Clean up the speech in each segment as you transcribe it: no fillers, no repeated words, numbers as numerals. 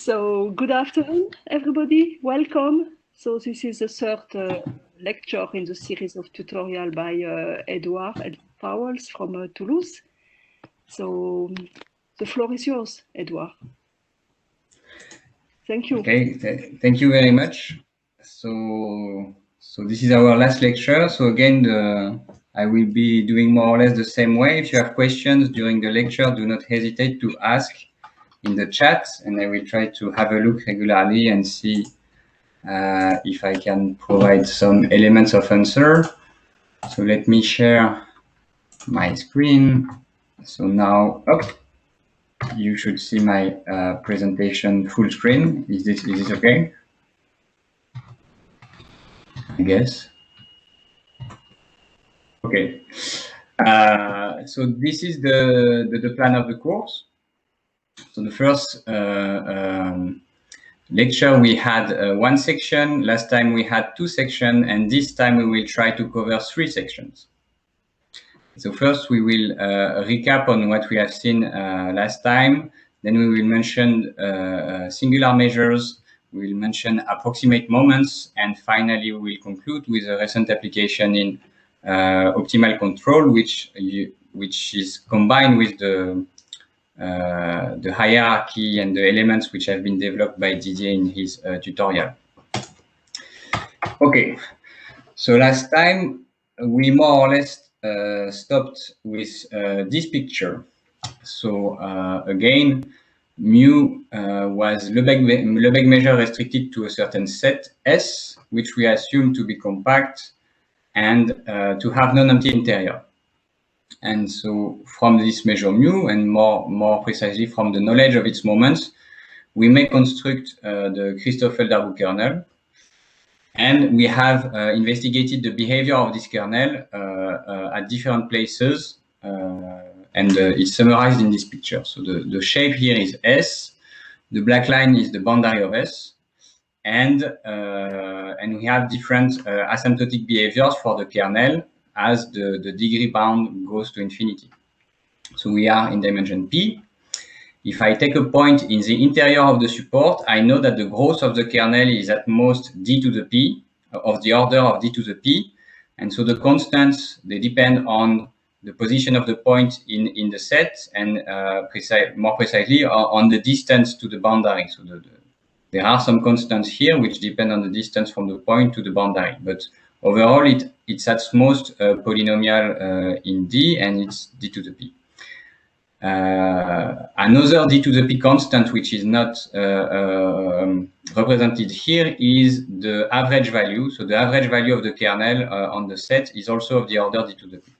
So good afternoon, everybody. Welcome. So this is the third lecture in the series of tutorial by Edouard Pauwels from Toulouse. So the floor is yours, Edouard. Thank you. Okay, thank you very much. So this is our last lecture. So again, I will be doing more or less the same way. If you have questions during the lecture, do not hesitate to ask in the chat, and I will try to have a look regularly and see if I can provide some elements of answer. So let me share my screen. So now, you should see my presentation full screen. Is this okay? I guess. Okay. So this is the plan of the course. So the first lecture we had one section. Last time we had two sections, and this time we will try to cover three sections. So first we will recap on what we have seen last time. Then we will mention singular measures. We will mention approximate moments, and finally we will conclude with a recent application in optimal control, which is combined with the hierarchy and the elements which have been developed by Didier in his tutorial. Okay, so last time we more or less stopped with this picture. So again, mu was Lebesgue measure restricted to a certain set S, which we assume to be compact and to have non-empty interior. And so from this measure mu, and more precisely from the knowledge of its moments, we may construct the Christoffel-Darboux kernel. And we have investigated the behavior of this kernel at different places, and it's summarized in this picture. So the shape here is S, the black line is the boundary of S, and we have different asymptotic behaviors for the kernel as the degree bound goes to infinity. So we are in dimension P. If I take a point in the interior of the support, I know that the growth of the kernel is at most d to the p, of the order of d to the p. And so the constants, they depend on the position of the point in the set, and more precisely on the distance to the boundary. So there are some constants here which depend on the distance from the point to the boundary. But overall, it's at most polynomial in d, and it's d to the p. Another d to the p constant, which is not represented here, is the average value. So the average value of the kernel on the set is also of the order d to the p.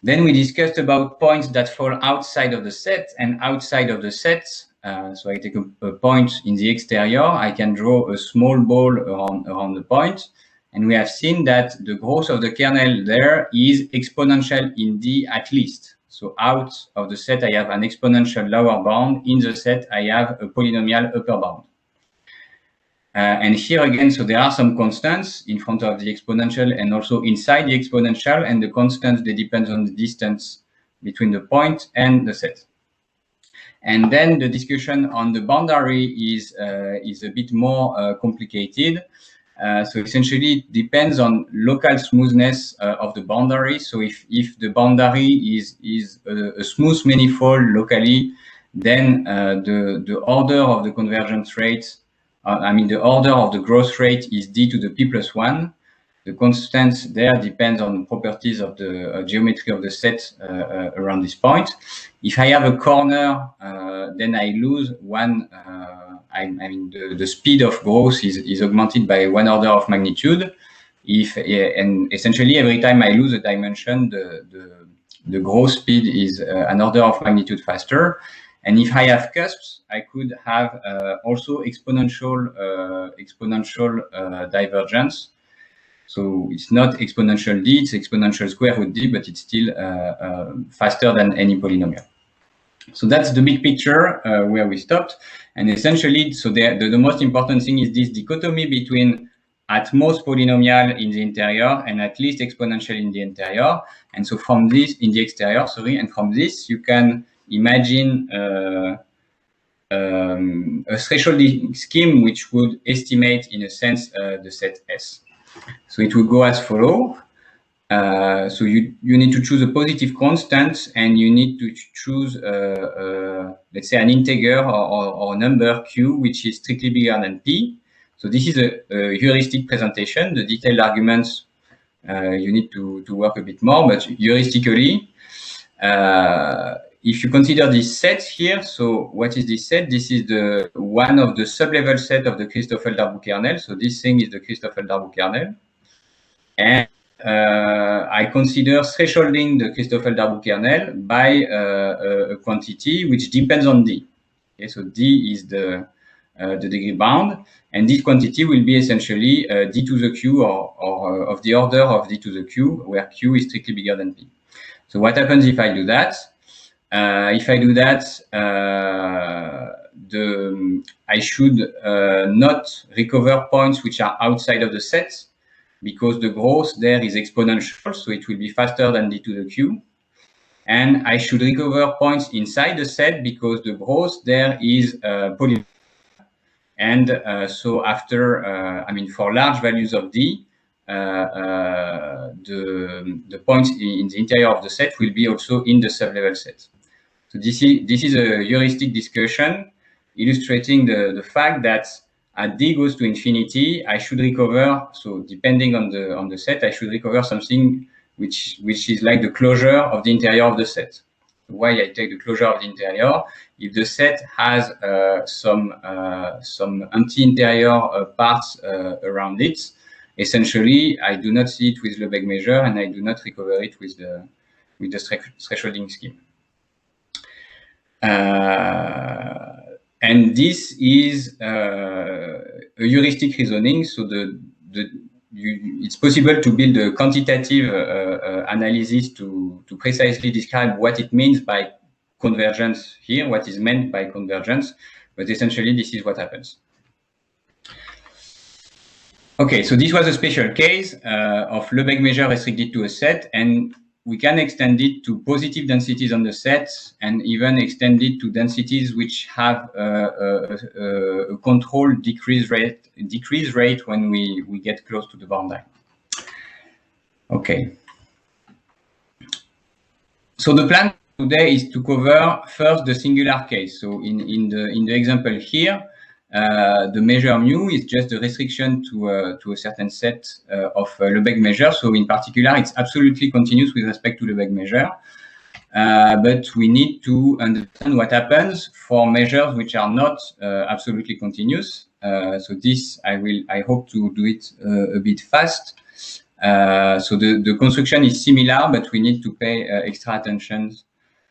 Then we discussed about points that fall outside of the set and outside of the set. So I take a point in the exterior. I can draw a small ball around the point. And we have seen that the growth of the kernel there is exponential in d at least. So out of the set, I have an exponential lower bound. In the set, I have a polynomial upper bound. And here again, so there are some constants in front of the exponential and also inside the exponential, and the constants, they depend on the distance between the point and the set. And then the discussion on the boundary is a bit more complicated. So essentially, it depends on local smoothness of the boundary. So if the boundary is a smooth manifold locally, then the order of the convergence rate, the order of the growth rate is d to the p plus 1. The constants there depends on properties of the geometry of the set around this point. If I have a corner, then I lose one. The speed of growth is augmented by one order of magnitude. And essentially every time I lose a dimension, the growth speed is an order of magnitude faster. And if I have cusps, I could have also exponential divergence. So it's not exponential d, it's exponential square root d, but it's still faster than any polynomial. So that's the big picture where we stopped. And essentially, so the most important thing is this dichotomy between at most polynomial in the interior and at least exponential in the interior. And so from this, in the exterior, sorry, and from this, you can imagine a thresholding scheme which would estimate, in a sense, the set S. So it would go as follows. So you need to choose a positive constant, and you need to choose, let's say, an integer or number q, which is strictly bigger than p. So this is a heuristic presentation. The detailed arguments, you need to work a bit more, but heuristically, if you consider this set here, so what is this set? This is the one of the sublevel set of the Christoffel-Darboux kernel. So this thing is the Christoffel-Darboux kernel. And I consider thresholding the Christoffel-Darboux kernel by a quantity which depends on D. Okay, so D is the degree bound, and this quantity will be essentially D to the Q or of the order of D to the Q, where Q is strictly bigger than P. So what happens if I do that? I should not recover points which are outside of the set, because the growth there is exponential, so it will be faster than D to the Q. And I should recover points inside the set because the growth there is polynomial. And so after, I mean, for large values of D, the points in the interior of the set will be also in the sublevel set. So this is a heuristic discussion illustrating the fact that at D goes to infinity, I should recover, so depending on the set, I should recover something which is like the closure of the interior of the set. Why I take the closure of the interior? If the set has some anti-interior parts around it, essentially I do not see it with Lebesgue measure, and I do not recover it with the thresholding scheme. And this is a heuristic reasoning. So it's possible to build a quantitative analysis to precisely describe what it means by convergence here, what is meant by convergence. But essentially, this is what happens. Okay, so this was a special case of Lebesgue measure restricted to a set, and we can extend it to positive densities on the set, and even extend it to densities which have a controlled decrease rate when we get close to the boundary. Okay. So the plan today is to cover first the singular case. So in the example here, the measure mu is just a restriction to a certain set of Lebesgue measure. So in particular, it's absolutely continuous with respect to Lebesgue measure. But we need to understand what happens for measures which are not absolutely continuous. So this I hope to do it a bit fast. So the construction is similar, but we need to pay extra attention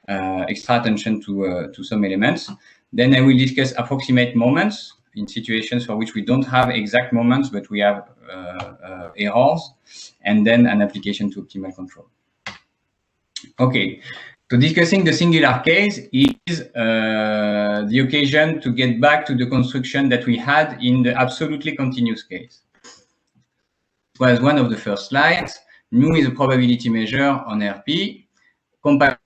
to some elements. Then I will discuss approximate moments in situations for which we don't have exact moments, but we have errors, and then an application to optimal control. Okay, so discussing the singular case is the occasion to get back to the construction that we had in the absolutely continuous case. It was one of the first slides. Mu is a probability measure on RP. Compact,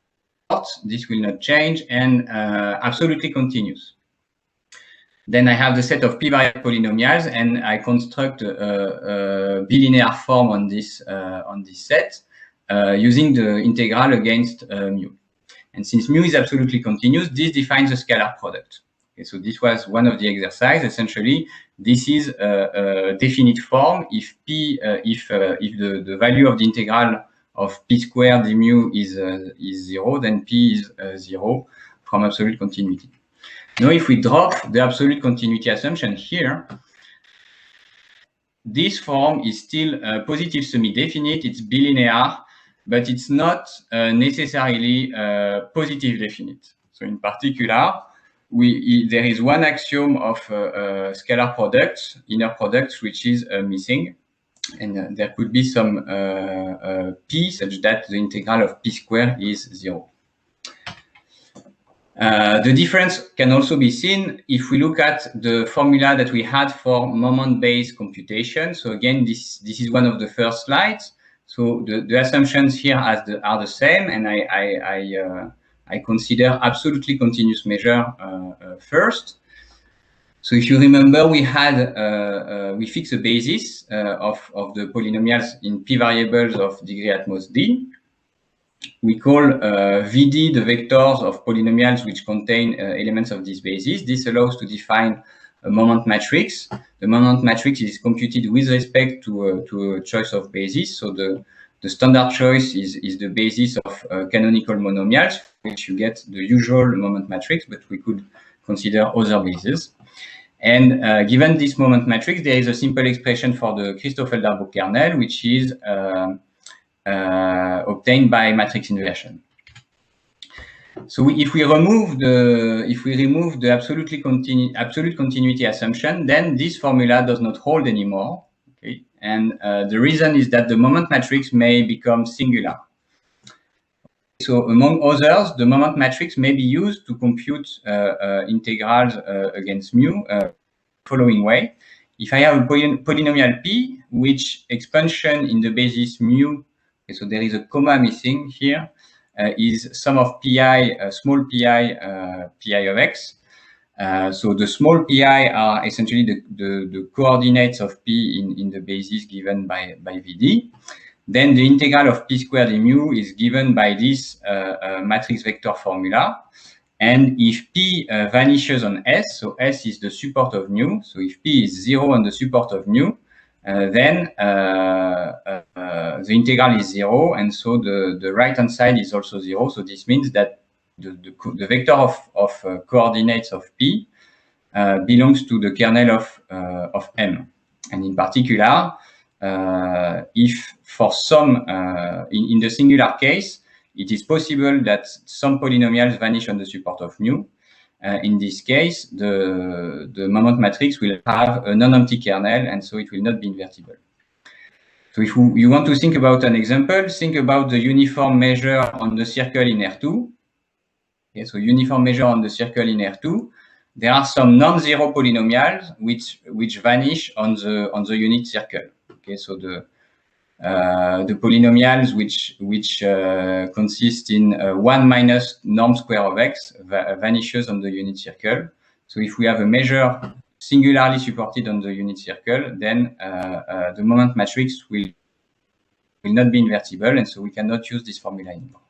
this will not change, and absolutely continuous. Then I have the set of p-variable polynomials, and I construct a bilinear form on this set using the integral against mu. And since mu is absolutely continuous, this defines a scalar product. Okay, so this was one of the exercises. Essentially, this is a definite form if the value of the integral of p squared d mu is 0, then p is 0 from absolute continuity. Now, if we drop the absolute continuity assumption here, this form is still positive semi-definite. It's bilinear, but it's not necessarily positive definite. So in particular, there is one axiom of scalar products, inner products, which is missing. And there could be some p such that the integral of p squared is 0. The difference can also be seen if we look at the formula that we had for moment-based computation. So again, this is one of the first slides. So the assumptions here are the same, and I consider absolutely continuous measure first. So if you remember, we had we fixed a basis of the polynomials in p variables of degree at most d. We call VD the vectors of polynomials which contain elements of this basis. This allows to define a moment matrix. The moment matrix is computed with respect to a choice of basis. So the standard choice is the basis of canonical monomials, which you get the usual moment matrix, but we could consider other bases. And given this moment matrix, there is a simple expression for the Christoffel-Darboux kernel, which is obtained by matrix inversion. So if we remove the absolute continuity assumption, then this formula does not hold anymore. Okay? And the reason is that the moment matrix may become singular. So among others, the moment matrix may be used to compute integrals against mu following way. If I have a polynomial p, which expansion in the basis mu, okay, so there is a comma missing here, is sum of pi, small pi, pi of x. So the small pi are essentially the coordinates of p in the basis given by VD. Then the integral of p squared mu is given by this matrix vector formula. And if p vanishes on S, so S is the support of mu, so if p is 0 on the support of mu, then the integral is 0, and so the right-hand side is also 0. So this means that the vector of coordinates of p belongs to the kernel of M. And in particular, if for some, in the singular case, it is possible that some polynomials vanish on the support of mu. In this case, the moment matrix will have a non-empty kernel, and so it will not be invertible. So if you want to think about an example, think about the uniform measure on the circle in R2. Okay, so uniform measure on the circle in R2. There are some non-zero polynomials which vanish on the unit circle. Okay, so the polynomials which consist in 1 minus norm square of x vanishes on the unit circle. So if we have a measure singularly supported on the unit circle, then the moment matrix will not be invertible, and so we cannot use this formula anymore.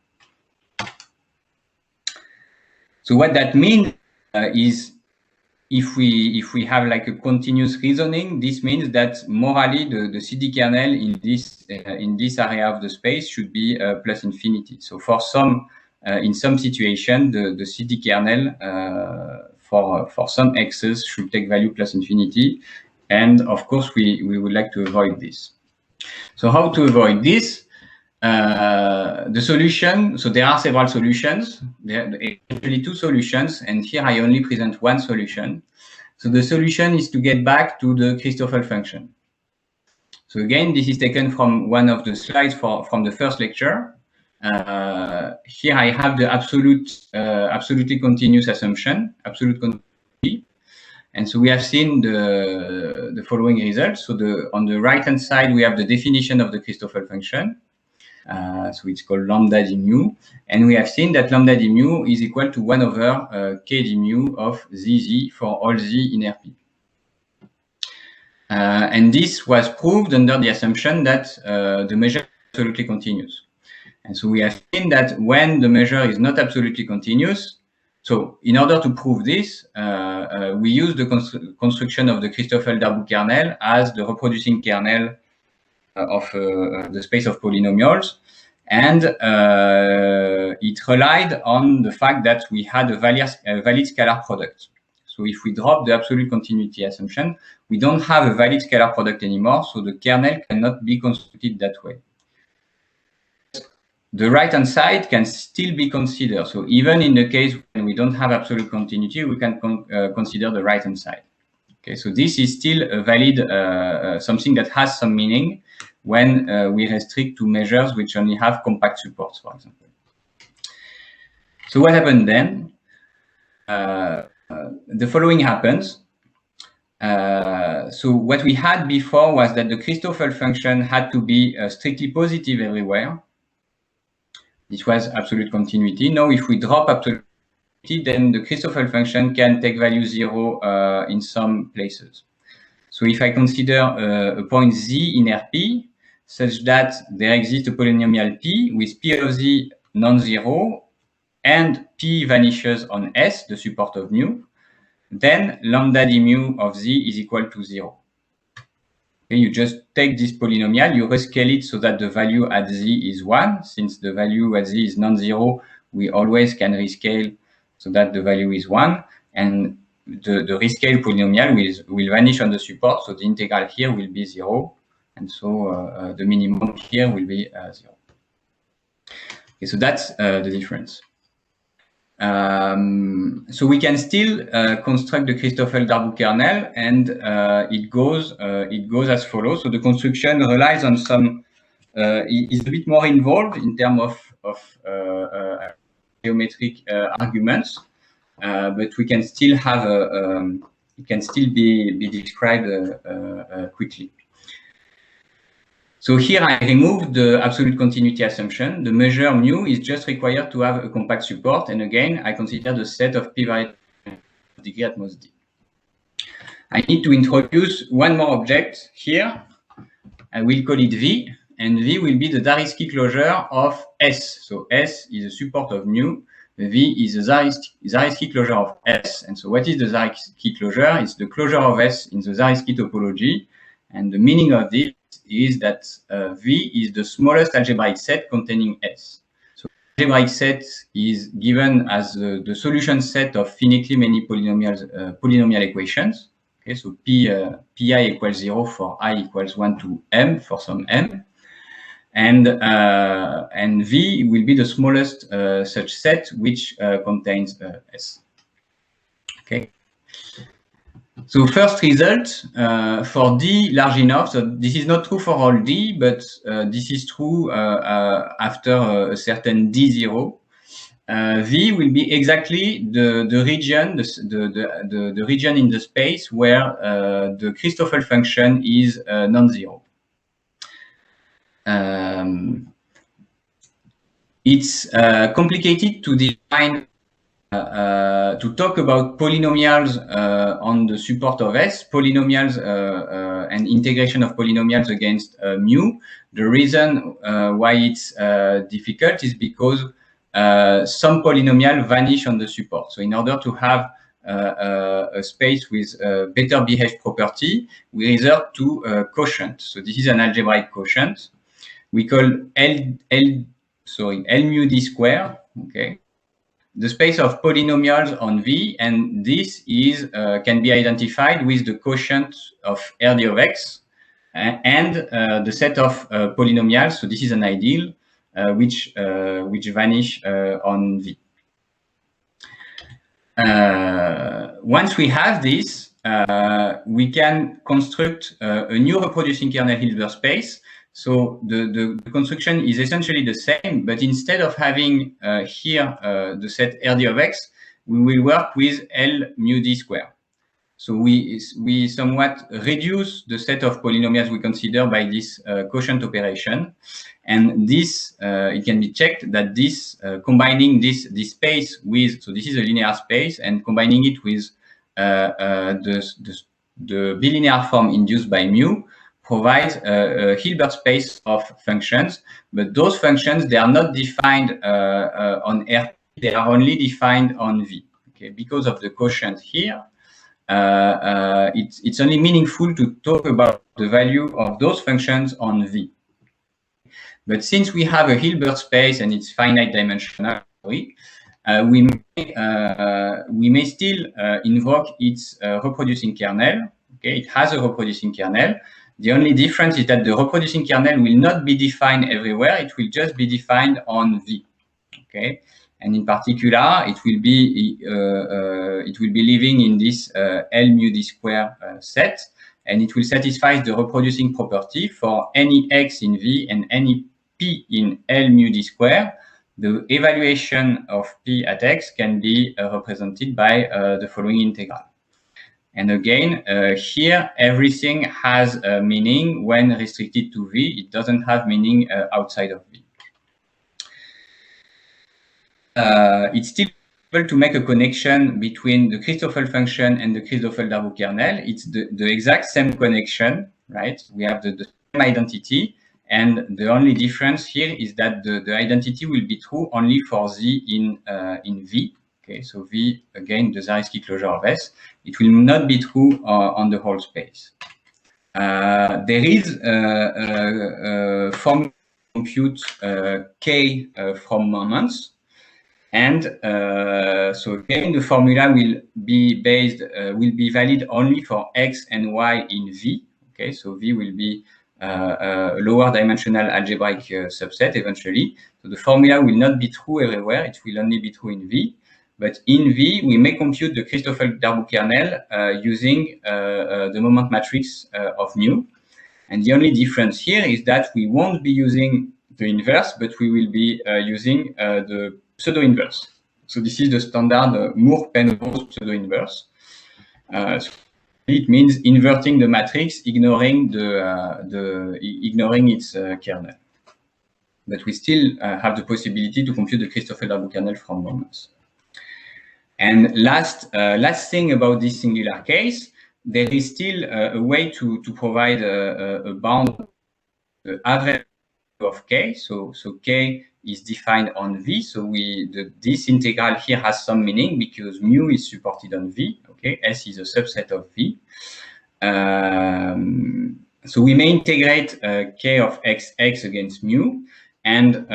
So what that means is, if we have like a continuous reasoning, this means that morally the CD kernel in this area of the space should be plus infinity. So for some in some situation, the CD kernel for some x's should take value plus infinity, and of course we would like to avoid this. So how to avoid this? The solution, so there are several solutions. There are actually two solutions, and here I only present one solution. So the solution is to get back to the Christoffel function. So again, this is taken from one of the slides from the first lecture. Here I have the absolutely continuous assumption, absolute continuity. And so we have seen the following results. So on the right-hand side, we have the definition of the Christoffel function. So it's called lambda d mu. And we have seen that lambda d mu is equal to 1 over k d mu of zz for all z in Rp. And this was proved under the assumption that the measure is absolutely continuous. And so we have seen that when the measure is not absolutely continuous, so in order to prove this, we use the construction of the Christoffel-Darboux kernel as the reproducing kernel of the space of polynomials, and it relied on the fact that we had a valid scalar product. So if we drop the absolute continuity assumption, we don't have a valid scalar product anymore, so the kernel cannot be constructed that way. The right-hand side can still be considered. So even in the case when we don't have absolute continuity, we can consider the right-hand side. Okay, so this is still a valid, something that has some meaning when we restrict to measures which only have compact supports, for example. So what happened then? The following happens. So what we had before was that the Christoffel function had to be strictly positive everywhere. This was absolute continuity. Now, if we drop absolute continuity, then the Christoffel function can take value 0 in some places. So if I consider a point z in Rp, such that there exists a polynomial P with P of z non-zero and P vanishes on S, the support of mu, then lambda d mu of z is equal to 0. Okay, you just take this polynomial, you rescale it so that the value at z is 1. Since the value at z is non-zero, we always can rescale so that the value is 1. And the rescale polynomial will vanish on the support, so the integral here will be 0. And so the minimum here will be 0. Okay, so that's the difference. So we can still construct the Christoffel-Darboux kernel, and it goes as follows. So the construction relies on some is a bit more involved in terms of geometric arguments, but we can still have it can still be described quickly. So here I removed the absolute continuity assumption. The measure mu is just required to have a compact support. And again, I consider the set of p variables of degree at most d. I need to introduce one more object here. I will call it V, and V will be the Zariski closure of S. So S is a support of mu. V is a Zariski closure of S. And so what is the Zariski closure? It's the closure of S in the Zariski topology. And the meaning of this is that V is the smallest algebraic set containing S. So algebraic set is given as the solution set of finitely many polynomial equations. Okay, so pi equals 0 for I equals 1 to m for some m. And V will be the smallest such set which contains S. Okay. So first result for D large enough. So this is not true for all D, but this is true after a certain D0. V will be exactly the region, the region in the space where the Christoffel function is non-zero. It's complicated to define. To talk about polynomials on the support of S, polynomials and integration of polynomials against mu. The reason why it's difficult is because some polynomial vanish on the support. So in order to have a space with a better behaved property, we resort to quotient. So this is an algebraic quotient. We call L mu d square. Okay. The space of polynomials on V, and this is can be identified with the quotient of Rd of x and the set of polynomials. So this is an ideal which vanish on V. Once we have this, we can construct a new reproducing kernel Hilbert space. So the construction is essentially the same, but instead of having here the set Rd of x, we will work with L mu d square. So we somewhat reduce the set of polynomials we consider by this quotient operation, and this it can be checked that this combining this space with, so this is a linear space, and combining it with the bilinear form induced by mu provides a Hilbert space of functions, but those functions, they are not defined on R, they are only defined on V. Okay, because of the quotient here, it's only meaningful to talk about the value of those functions on V. But since we have a Hilbert space and it's finite dimensional, we may still invoke its reproducing kernel. Okay, it has a reproducing kernel. The only difference is that the reproducing kernel will not be defined everywhere. It will just be defined on V. Okay, and in particular, it will be living in this L mu d square set, and it will satisfy the reproducing property for any x in V and any p in L mu d square. The evaluation of p at x can be represented by the following integral. And again, here, everything has a meaning when restricted to V. It doesn't have meaning outside of V. it's still able to make a connection between the Christoffel function and the Christoffel-Darboux kernel. It's the exact same connection, right? We have the same identity, and the only difference here is that the identity will be true only for Z in V. Okay, so V, again, the Zariski closure of S. It will not be true on the whole space. There is a formula to compute K from moments. And so again, the formula will be valid only for X and Y in V. Okay, so V will be a lower dimensional algebraic subset eventually. So the formula will not be true everywhere. It will only be true in V. But in V, we may compute the Christoffel-Darboux kernel using the moment matrix of mu. And the only difference here is that we won't be using the inverse, but we will be using the pseudo-inverse. So this is the standard Moore-Penrose pseudo-inverse. So it means inverting the matrix, ignoring ignoring its kernel. But we still have the possibility to compute the Christoffel-Darboux kernel from moments. And last thing about this singular case, there is still a way to provide a bound average of K. So K is defined on V. So this integral here has some meaning because mu is supported on V. Okay, S is a subset of V. So we may integrate K of XX against mu. And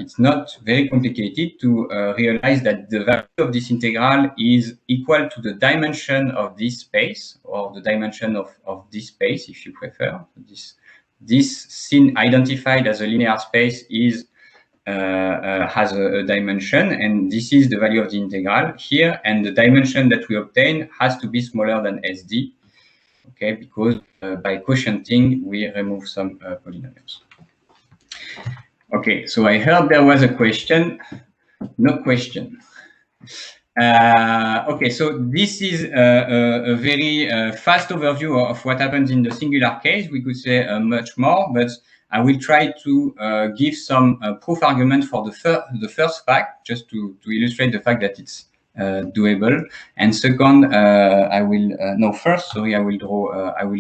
it's not very complicated to realize that the value of this integral is equal to the dimension of this space, or the dimension of this space, if you prefer. This scene identified as a linear space is has a dimension, and this is the value of the integral here. And the dimension that we obtain has to be smaller than SD, okay? Because by quotienting we remove some polynomials. Okay, so I heard there was a question. No question. Okay, so this is a very fast overview of what happens in the singular case. We could say much more, but I will try to give some proof argument for the first fact, just to illustrate the fact that it's doable. And second, I will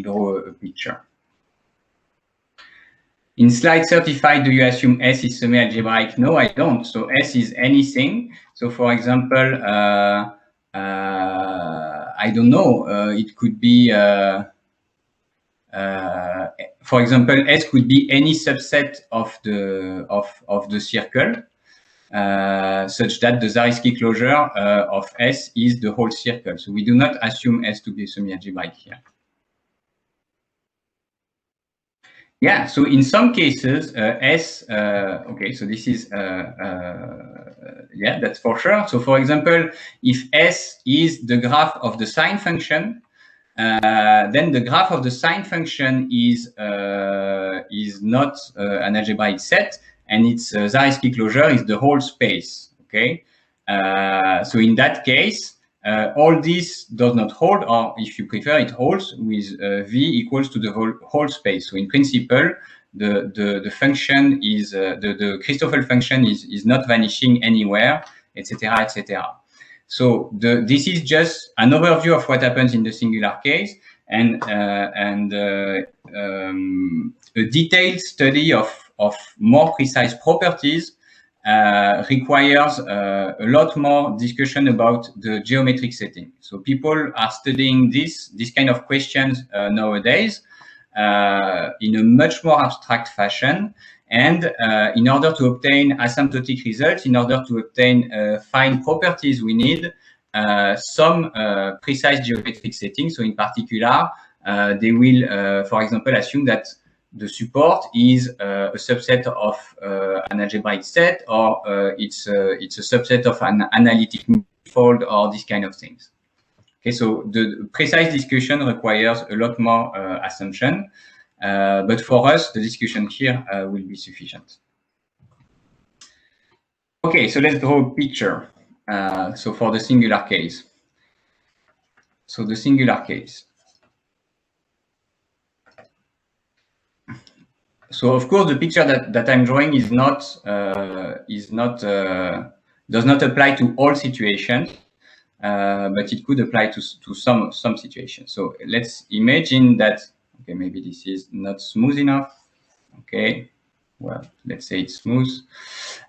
draw a picture. In slide 35, do you assume S is semi-algebraic? No, I don't. So S is anything. So for example, I don't know, it could be, for example, S could be any subset of the circle, such that the Zariski closure of S is the whole circle. So we do not assume S to be semi-algebraic here. Yeah, so in some cases, S, okay, so this is, yeah, that's for sure. So for example, if S is the graph of the sine function, then the graph of the sine function is not an algebraic set, and its Zariski closure is the whole space, okay? So in that case, all this does not hold, or if you prefer, it holds with V equals to the whole space. So in principle, the function is the Christoffel function is not vanishing anywhere, etc., etc. So this is just an overview of what happens in the singular case, and a detailed study of more precise properties requires a lot more discussion about the geometric setting. So people are studying this kind of questions nowadays in a much more abstract fashion. And in order to obtain asymptotic results, in order to obtain fine properties, we need some precise geometric settings. So in particular, they will, for example, assume that the support is a subset of an algebraic set, or it's a subset of an analytic manifold, or these kind of things. Okay, so the precise discussion requires a lot more assumption, but for us, the discussion here will be sufficient. Okay, so let's draw a picture. So for the singular case. So the singular case. So of course, the picture that I'm drawing is not does not apply to all situations, but it could apply to some situations. So let's imagine that, okay, maybe this is not smooth enough. Okay, well, let's say it's smooth.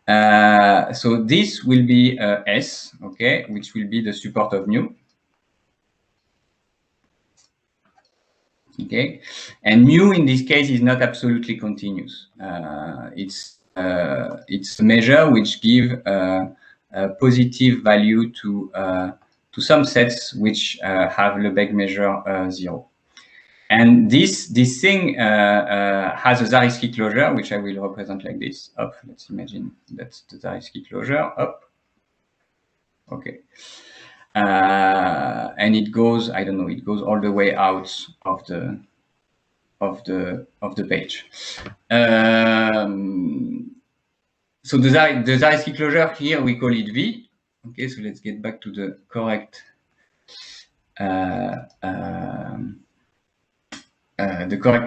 So this will be S, okay, which will be the support of mu. Okay, and mu in this case is not absolutely continuous. It's a measure which give a positive value to some sets which have Lebesgue measure 0. And this thing has a Zariski closure, which I will represent like this. Up, let's imagine that's the Zariski closure. Up, okay. And it goes, I don't know, it goes all the way out of the page. So the Zariski closure here, we call it V. Okay, so let's get back to the correct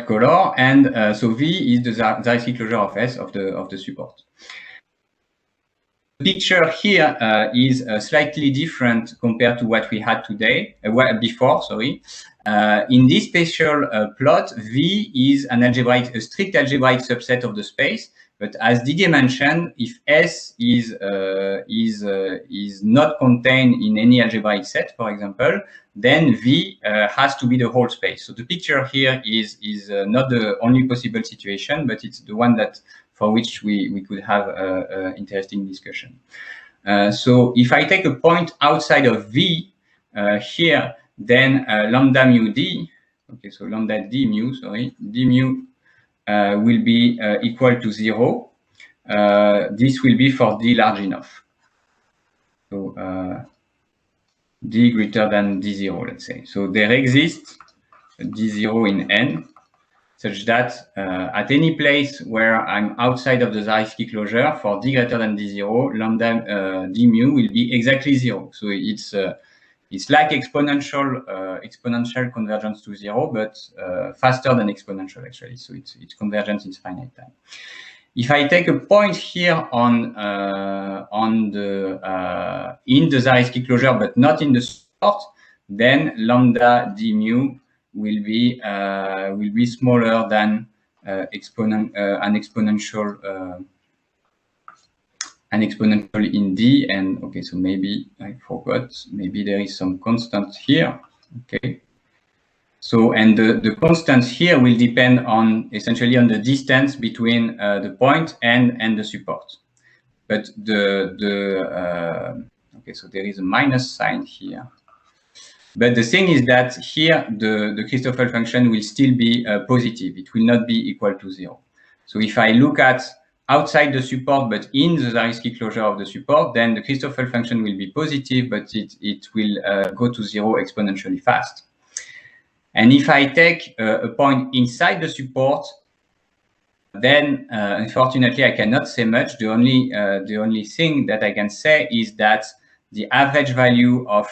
color, and so V is the Zariski closure of S of the support. The picture here is slightly different compared to what we had today, before, sorry. In this special plot, V is a strict algebraic subset of the space. But as Didier mentioned, if S is not contained in any algebraic set, for example, then V has to be the whole space. So the picture here is not the only possible situation, but it's the one that for which we could have an interesting discussion. So if I take a point outside of V here, then lambda mu d, okay, so lambda d mu, sorry, d mu will be equal to 0. This will be for d large enough. So d greater than d0, let's say. So there exists d0 in N, such that at any place where I'm outside of the Zariski closure, for d greater than d0, lambda d mu will be exactly 0. So it's like exponential convergence to 0, but faster than exponential actually. So it's convergence in finite time. If I take a point here on the in the Zariski closure, but not in the support, then lambda d mu will be smaller than an exponential in D. And okay, so maybe I forgot. Maybe there is some constant here. Okay. So, and the constants here will depend on essentially on the distance between the point and the support. But okay, so there is a minus sign here. But the thing is that here the Christoffel function will still be positive. It will not be equal to 0. So if I look at outside the support, but in the Zariski closure of the support, then the Christoffel function will be positive, but it will go to 0 exponentially fast. And if I take a point inside the support, then unfortunately I cannot say much. The only thing that I can say is that the average value of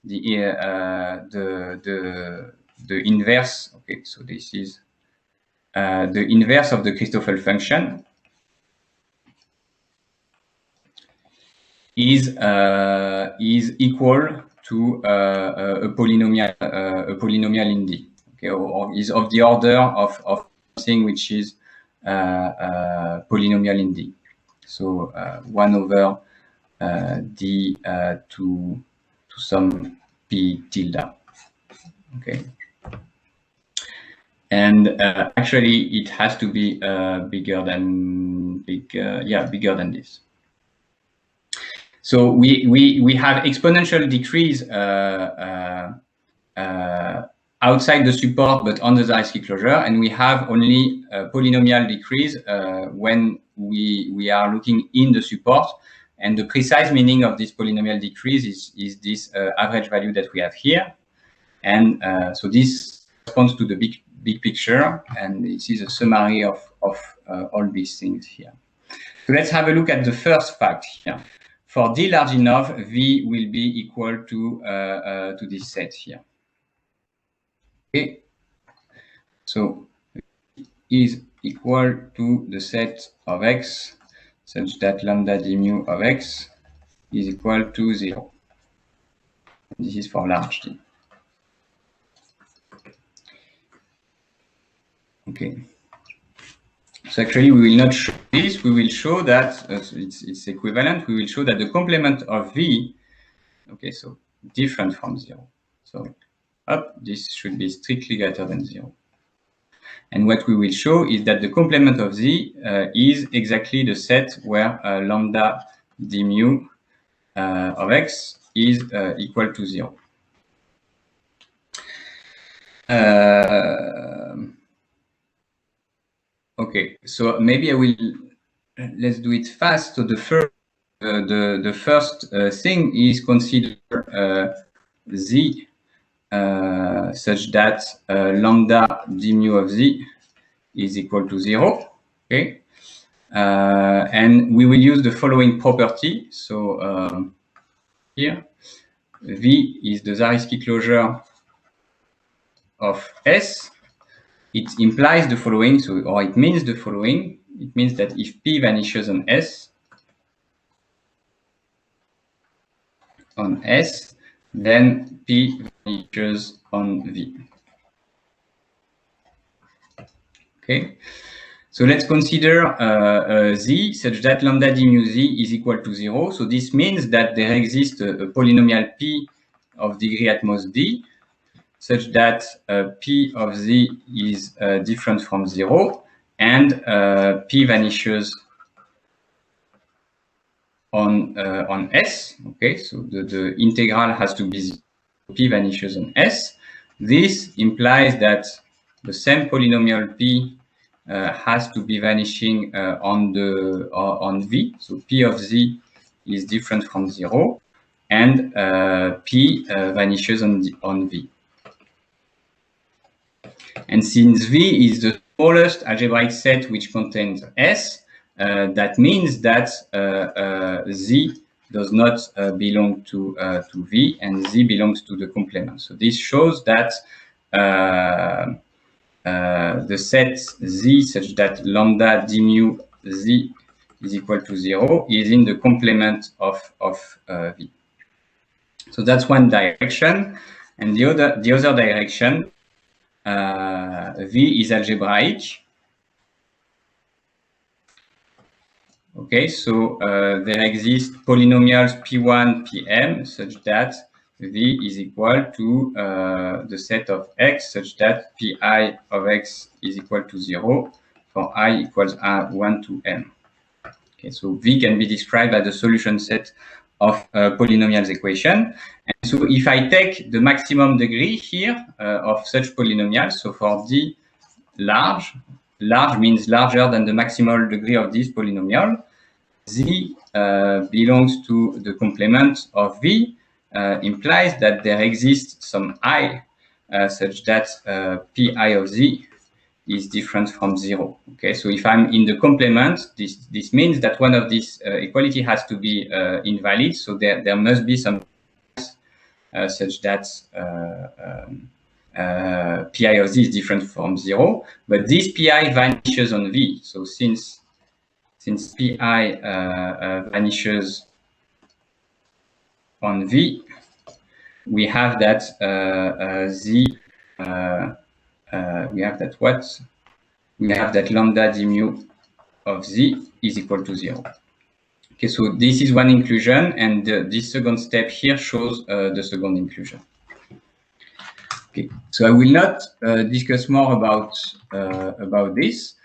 the inverse. Okay, so this is the inverse of the Christoffel function is equal to a polynomial in D, okay, or is of the order of something which is polynomial in D. So 1 over D to some p tilde. Okay, and actually it has to be bigger than this. So we have exponential decrease outside the support, but on the Zariski closure, and we have only polynomial decrease when we are looking in the support. And the precise meaning of this polynomial decrease is this average value that we have here. And so this corresponds to the big picture, and this is a summary of all these things here. So let's have a look at the first fact here. For D large enough, V will be equal to this set here. Okay, so is equal to the set of X such that lambda d mu of X is equal to 0. This is for large D. Okay. So actually, we will not show this. We will show that it's equivalent. We will show that the complement of V, okay, so different from 0. So up, this should be strictly greater than 0. And what we will show is that the complement of Z is exactly the set where lambda d mu of X is equal to 0. Okay, so maybe I will, let's do it fast. So the first thing is consider Z such that lambda d mu of Z is equal to 0. Okay, and we will use the following property. So here, V is the Zariski closure of S. It implies the following, so, or it means the following. It means that if P vanishes on S, then P vanishes on V. Okay, so let's consider Z such that lambda d mu Z is equal to 0. So this means that there exists a polynomial P of degree at most D, such that P of Z is different from 0, and P vanishes on S. Okay, so the integral has to be 0. P vanishes on S. This implies that the same polynomial P has to be vanishing on V. So P of Z is different from 0, and P vanishes on V. And since V is the smallest algebraic set which contains S, that means that Z does not belong to V, and Z belongs to the complement. So this shows that the set Z such that lambda d mu Z is equal to 0 is in the complement of V. So that's one direction, and the other direction, V is algebraic. Okay, so there exist polynomials P1, Pm such that V is equal to the set of X such that Pi of X is equal to 0 for I equals 1 to M. Okay, so V can be described as the solution set of polynomials equation. And so if I take the maximum degree here of such polynomials, so for D large means larger than the maximal degree of this polynomial, Z belongs to the complement of V, implies that there exists some I such that Pi of Z is different from 0. Okay, so if I'm in the complement, this means that one of these equality has to be invalid. So there must be some such that Pi of Z is different from 0. But this Pi vanishes on V. So since Pi vanishes on V, we have that Z. We have that what? We have that lambda d mu of Z is equal to 0. Okay, so this is one inclusion, and this second step here shows the second inclusion. Okay, so I will not discuss more about this.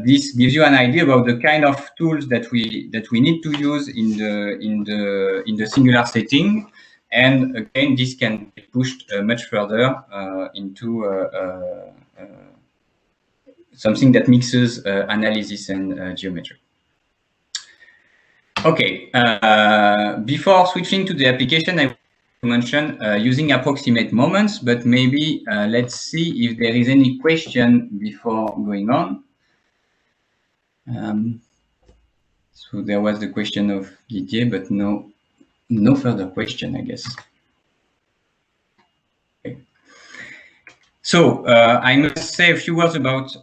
This gives you an idea about the kind of tools that we need to use in the singular setting. And again, this can be pushed much further into something that mixes analysis and geometry. Okay, before switching to the application, I want to mention using approximate moments, but maybe let's see if there is any question before going on. So there was the question of Didier, but no further question, I guess. Okay. So I must say a few words about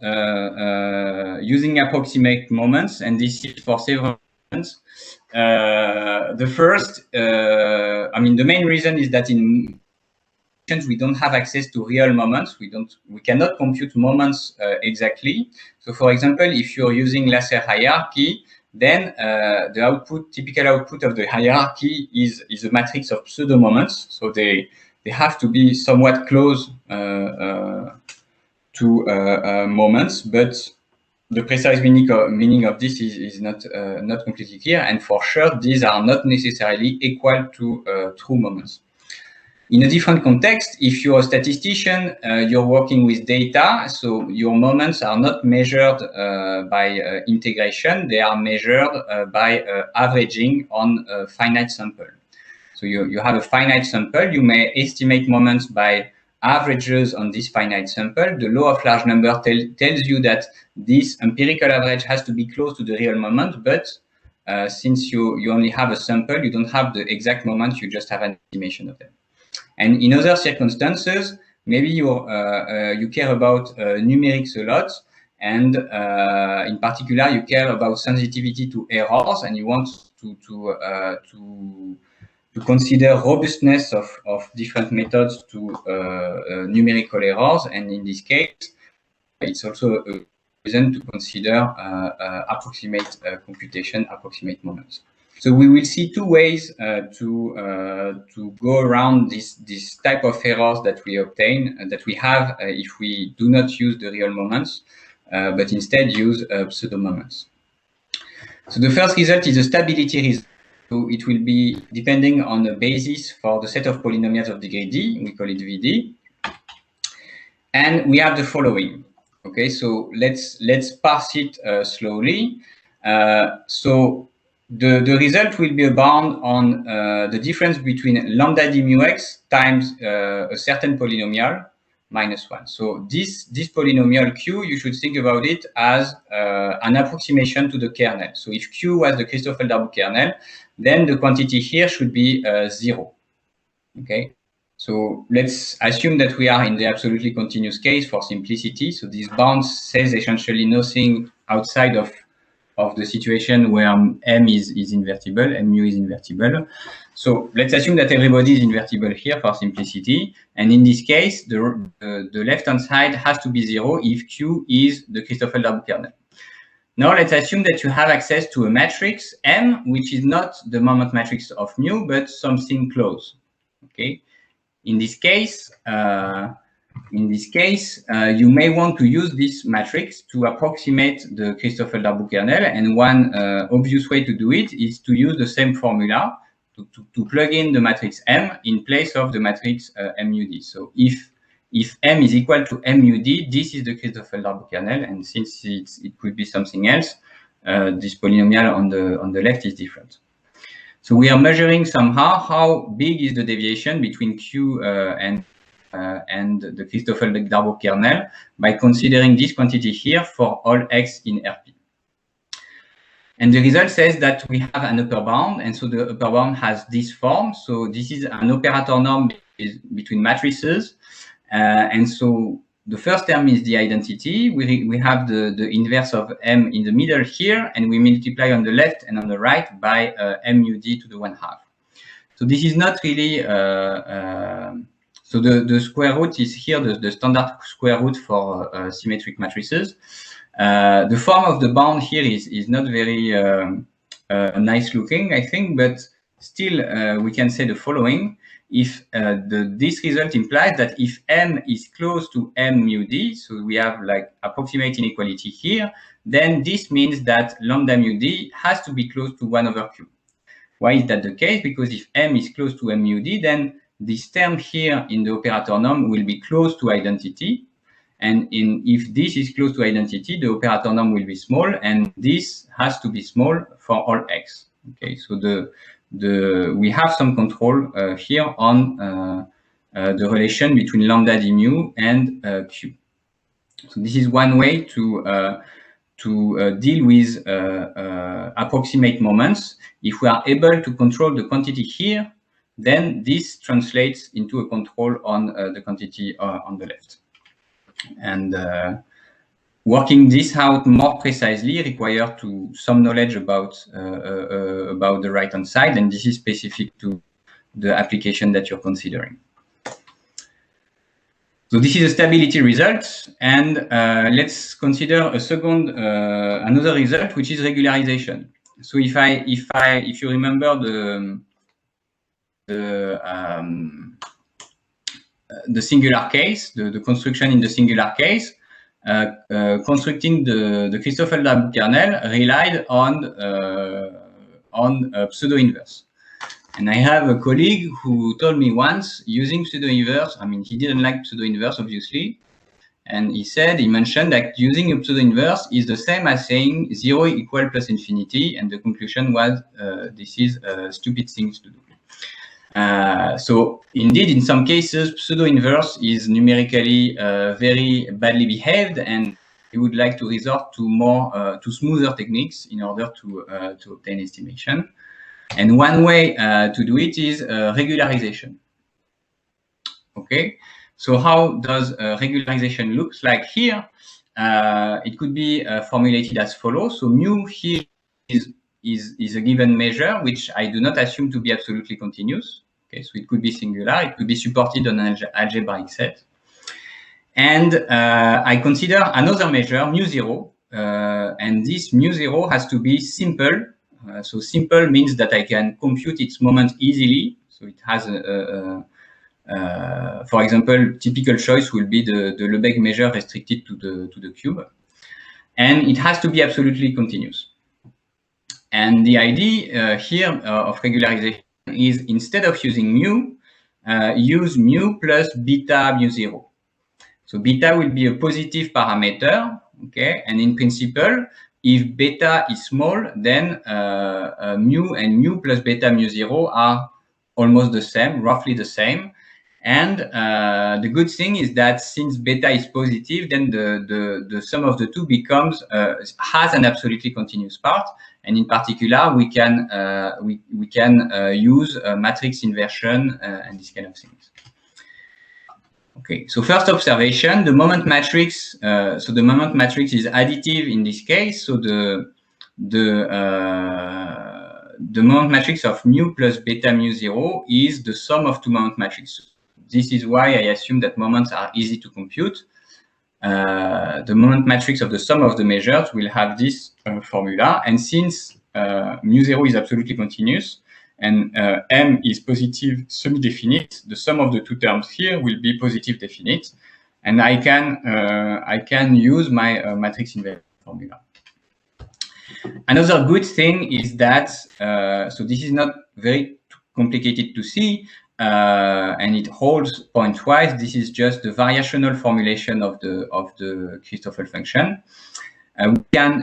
using approximate moments, and this is for several reasons. The first, I mean, the main reason is that in we don't have access to real moments. We cannot compute moments exactly. So, for example, if you're using Lasser hierarchy, then the typical output of the hierarchy is a matrix of pseudo moments. So they have to be somewhat close to moments, but the precise meaning of this is not completely clear. And for sure, these are not necessarily equal to true moments. In a different context, if you're a statistician, you're working with data, so your moments are not measured by integration, they are measured by averaging on a finite sample. So you have a finite sample, you may estimate moments by averages on this finite sample. The law of large number tells you that this empirical average has to be close to the real moment, but since you only have a sample, you don't have the exact moment, you just have an estimation of them. And in other circumstances, maybe you care about numerics a lot, and in particular, you care about sensitivity to errors, and you want to consider robustness of different methods to numerical errors. And in this case, it's also a reason to consider approximate computation, approximate moments. So we will see two ways to go around this type of errors that we obtain, that we have if we do not use the real moments, but instead use pseudo moments. So the first result is a stability result. So it will be depending on the basis for the set of polynomials of degree d, we call it VD. And we have the following. Okay, so let's parse it slowly. So the result will be a bound on the difference between lambda d mu x times a certain polynomial minus 1. So this polynomial q, you should think about it as an approximation to the kernel. So if q was the Christoffel-Darboux kernel, then the quantity here should be 0. Okay. So let's assume that we are in the absolutely continuous case for simplicity. So this bound says essentially nothing outside of the situation where m is invertible, mu is invertible. So let's assume that everybody is invertible here for simplicity. And in this case, the left-hand side has to be 0 if q is the Christoffel-Darboux kernel. Now let's assume that you have access to a matrix M, which is not the moment matrix of mu, but something close. Okay. In this case, you may want to use this matrix to approximate the Christoffel-Darboux kernel, and one obvious way to do it is to use the same formula to plug in the matrix M in place of the matrix MUD. So if M is equal to MUD, this is the Christoffel-Darboux kernel, and since it could be something else, this polynomial on the left is different. So we are measuring somehow how big is the deviation between Q and the Christoffel-Darboux kernel by considering this quantity here for all x in RP. And the result says that we have an upper bound, and so the upper bound has this form. So this is an operator norm between matrices, and so the first term is the identity. We have the inverse of M in the middle here, and we multiply on the left and on the right by MUD to the 1/2. So this is not really, so the square root is here, the standard square root for symmetric matrices. The form of the bound here is not very nice looking, I think, but still we can say the following. If this result implies that if M is close to M mu D, so we have like approximate inequality here, then this means that lambda mu D has to be close to 1/Q. Why is that the case? Because if M is close to M mu D, then this term here in the operator norm will be close to identity. And if this is close to identity, the operator norm will be small, and this has to be small for all x. Okay, so we have some control here on the relation between lambda d mu and q. So this is one way to deal with approximate moments. If we are able to control the quantity here, then this translates into a control on the quantity on the left. And working this out more precisely requires some knowledge about the right-hand side, and this is specific to the application that you're considering. So this is a stability result, and let's consider a second, another result, which is regularization. So if you remember the singular case, the construction in the singular case, constructing the Christoffel kernel relied on pseudo-inverse. And I have a colleague who told me once, using pseudo-inverse, I mean, he didn't like pseudo-inverse, obviously, and he mentioned that using a pseudo-inverse is the same as saying 0 equal plus infinity, and the conclusion was this is a stupid thing to do. So indeed, in some cases, pseudo-inverse is numerically very badly behaved, and we would like to resort to more to smoother techniques in order to obtain estimation. And one way to do it is regularization. Okay, so how does regularization looks like here? It could be formulated as follows. So mu here is a given measure, which I do not assume to be absolutely continuous. Okay, so it could be singular, it could be supported on an algebraic set. And I consider another measure, mu0, and this mu0 has to be simple. So simple means that I can compute its moment easily. So it has for example, typical choice will be the Lebesgue measure restricted to the cube, and it has to be absolutely continuous. And the idea here of regularization is, instead of using mu, use mu plus beta mu0. So beta will be a positive parameter, okay? And in principle, if beta is small, then mu and mu plus beta mu0 are almost the same, roughly the same. And the good thing is that since beta is positive, then the sum of the two becomes has an absolutely continuous part. And in particular, we can use matrix inversion and this kind of things. Okay, so first observation, the moment matrix. So the moment matrix is additive in this case. So the moment matrix of mu plus beta mu0 is the sum of two moment matrices. This is why I assume that moments are easy to compute. The moment matrix of the sum of the measures will have this formula. And since mu0 is absolutely continuous and m is positive semi-definite, the sum of the two terms here will be positive definite. And I can use my matrix inversion formula. Another good thing is that, so this is not very complicated to see, and it holds pointwise. This is just the variational formulation of the Christoffel function.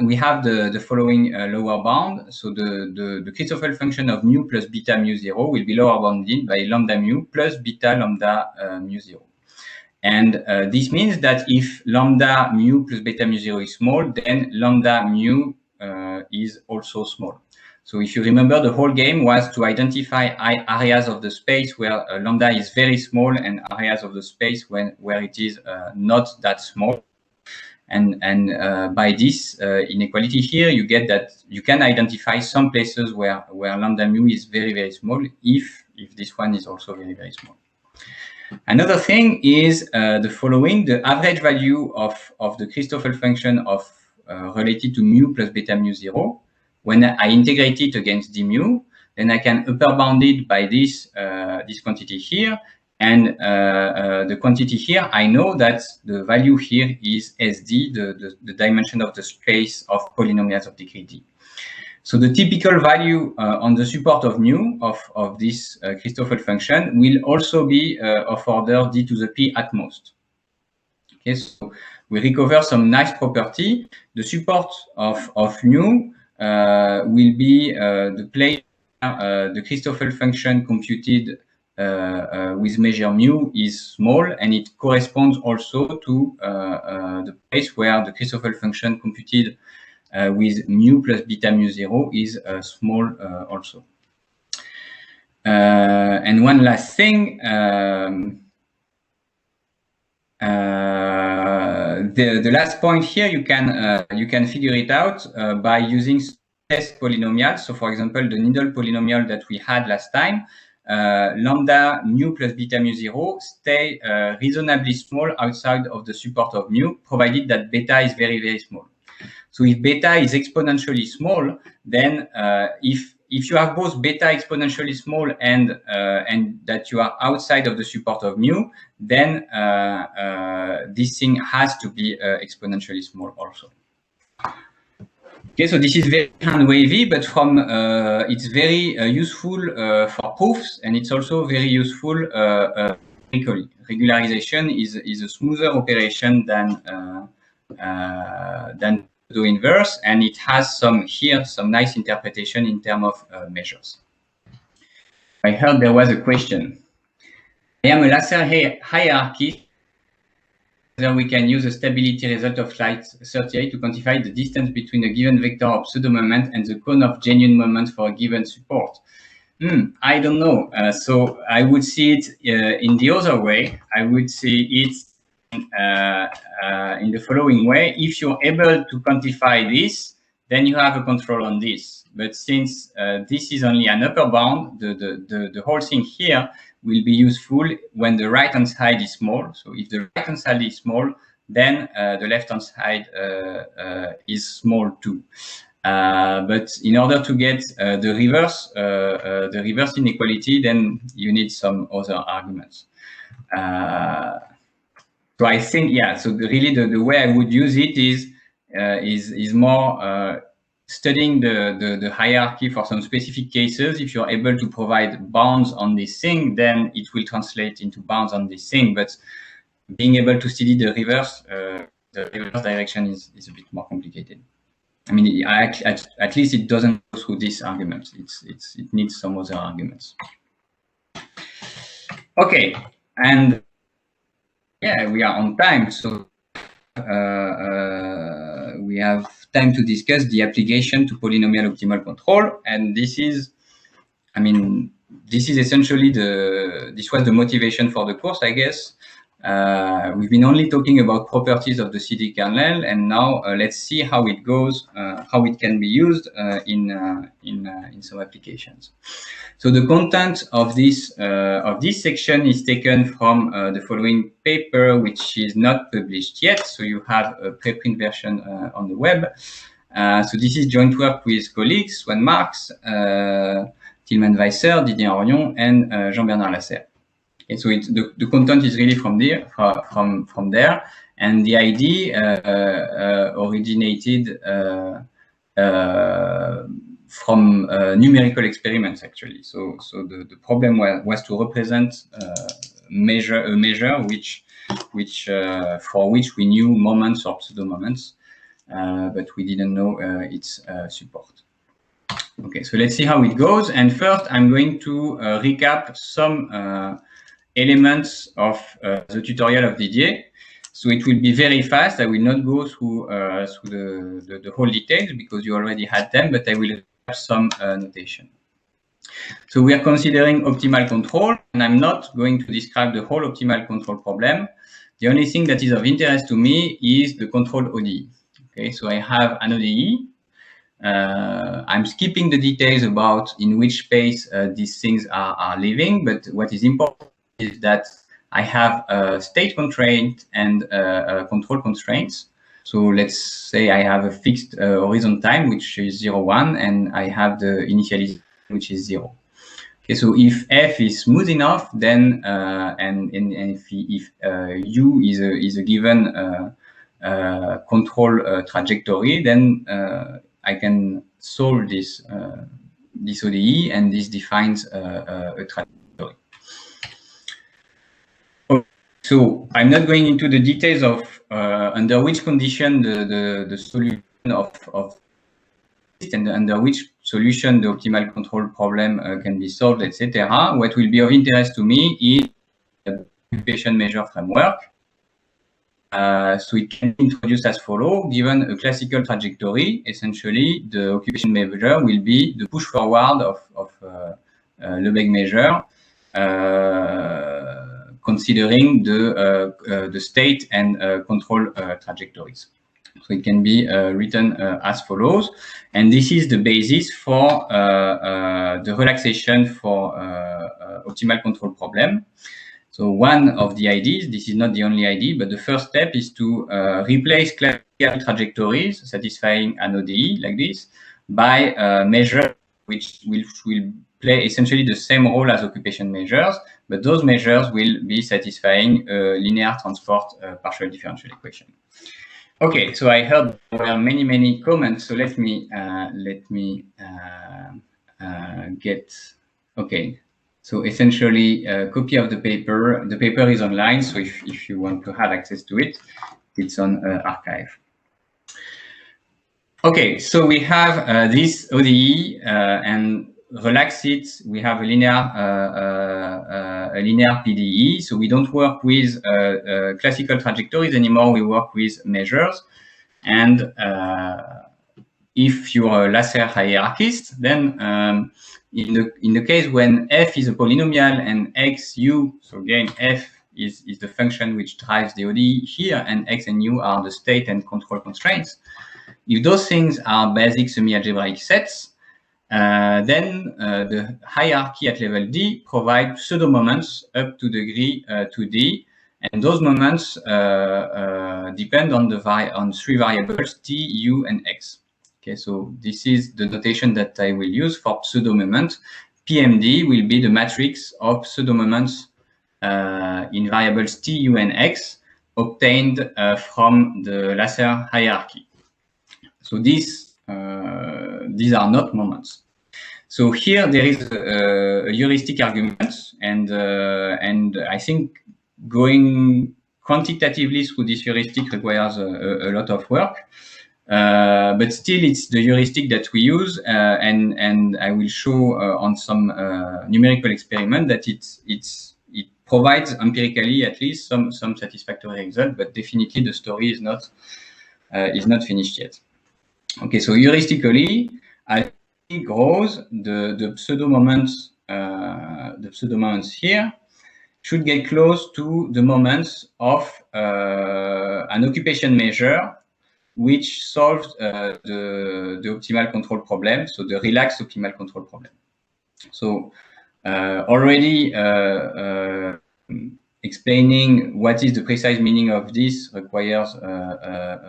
We have the following lower bound. So the Christoffel function of mu plus beta mu0 will be lower bounded by lambda mu plus beta lambda mu0. And this means that if lambda mu plus beta mu0 is small, then lambda mu is also small. So if you remember, the whole game was to identify areas of the space where lambda is very small and areas of the space where it is not that small. And by this inequality here, you get that you can identify some places where lambda mu is very, very small if this one is also very, very small. Another thing is the following: the average value of the Christoffel function of related to mu plus beta mu0. When I integrate it against d mu, then I can upper bound it by this this quantity here, and the quantity here, I know that the value here is SD, the dimension of the space of polynomials of degree d. So the typical value on the support of mu of this Christoffel function will also be of order d to the p at most. Okay, so we recover some nice property. The support of mu will be the place the Christoffel function computed with measure mu is small, and it corresponds also to the place where the Christoffel function computed with mu plus beta mu0 is small also. And one last thing, the last point here, you can figure it out by using test polynomials. So for example, the needle polynomial that we had last time, lambda mu plus beta mu 0 stay reasonably small outside of the support of mu, provided that beta is very, very small. So if beta is exponentially small, then if you have both beta exponentially small and that you are outside of the support of mu, then this thing has to be exponentially small also. Okay, so this is very hand-wavy, but from it's very useful for proofs, and it's also very useful numerically. Regularization is a smoother operation than pseudo inverse, and it has some nice interpretation in terms of measures. I heard there was a question. I am a laser hierarchy. Then we can use a stability result of slide 38 to quantify the distance between a given vector of pseudo moment and the cone of genuine moment for a given support. I don't know. So I would see it in the other way. I would see it in the following way. If you're able to quantify this, then you have a control on this. But since this is only an upper bound, the whole thing here will be useful when the right-hand side is small. So if the right-hand side is small, then the left-hand side is small too. But in order to get the reverse inequality, then you need some other arguments. So I think, yeah. So really, the way I would use it is more studying the hierarchy for some specific cases. If you're able to provide bounds on this thing, then it will translate into bounds on this thing. But being able to study the reverse direction is a bit more complicated. I mean, at least it doesn't go through this argument. It needs some other arguments. Okay, and yeah, we are on time, so we have time to discuss the application to polynomial optimal control. And this is, I mean, this is essentially this was the motivation for the course, I guess. We've been only talking about properties of the CD kernel, and now let's see how it goes, how it can be used in some applications. So the content of this section is taken from the following paper, which is not published yet. So you have a preprint version on the web. So this is joint work with colleagues Swan Marks, Tilman Weisser, Didier Orion, and Jean-Bernard Lasserre. Okay, so the content is really from there, and the idea originated from numerical experiments, actually. So the problem was to represent a measure for which we knew moments or pseudo moments, but we didn't know its support. Okay, so let's see how it goes. And first, I'm going to recap some elements of the tutorial of Didier. So it will be very fast. I will not go through the whole details because you already had them, but I will have some notation. So we are considering optimal control, and I'm not going to describe the whole optimal control problem. The only thing that is of interest to me is the control ODE. Okay, so I have an ODE. I'm skipping the details about in which space these things are living, but what is important is that I have a state constraint and control constraints. So let's say I have a fixed horizon time, which is 0, 1, and I have the initialization, which is 0. Okay, so if f is smooth enough, then and if u is a given control trajectory, then I can solve this ODE, and this defines a trajectory. So I'm not going into the details of under which condition the solution of and under which solution the optimal control problem can be solved, etc. What will be of interest to me is the occupation measure framework. So it can be introduced as follows. Given a classical trajectory, essentially the occupation measure will be the push forward of Lebesgue measure considering the state and control trajectories. So it can be written as follows, and this is the basis for the relaxation for optimal control problem. So one of the ideas, this is not the only idea, but the first step is to replace classical trajectories satisfying an ODE like this by measures which will play essentially the same role as occupation measures, but those measures will be satisfying linear transport partial differential equation. Okay, so I heard there were many comments. So let me get. Okay, so essentially a copy of the paper. The paper is online, so if you want to have access to it, it's on arXiv. Okay, so we have this ODE and relax it. We have a linear PDE. So we don't work with classical trajectories anymore. We work with measures. And if you're a laser hierarchist, then in the case when f is a polynomial and x, u, so again, f is the function which drives the ODE here, and x and u are the state and control constraints. If those things are basic semi-algebraic sets, then the hierarchy at level D provides pseudo moments up to degree 2D, and those moments depend on three variables T, U, and X. Okay, so this is the notation that I will use for pseudo moment. PMD will be the matrix of pseudo moments in variables T, U, and X obtained from the laser hierarchy. So these are not moments. So here there is a heuristic argument, and I think going quantitatively through this heuristic requires a lot of work. But still, it's the heuristic that we use, and I will show on some numerical experiment that it provides empirically at least some satisfactory result. But definitely, the story is not finished yet. Okay, so heuristically, as T grows, the pseudo moments here should get close to the moments of an occupation measure which solves the optimal control problem, so the relaxed optimal control problem. So already explaining what is the precise meaning of this requires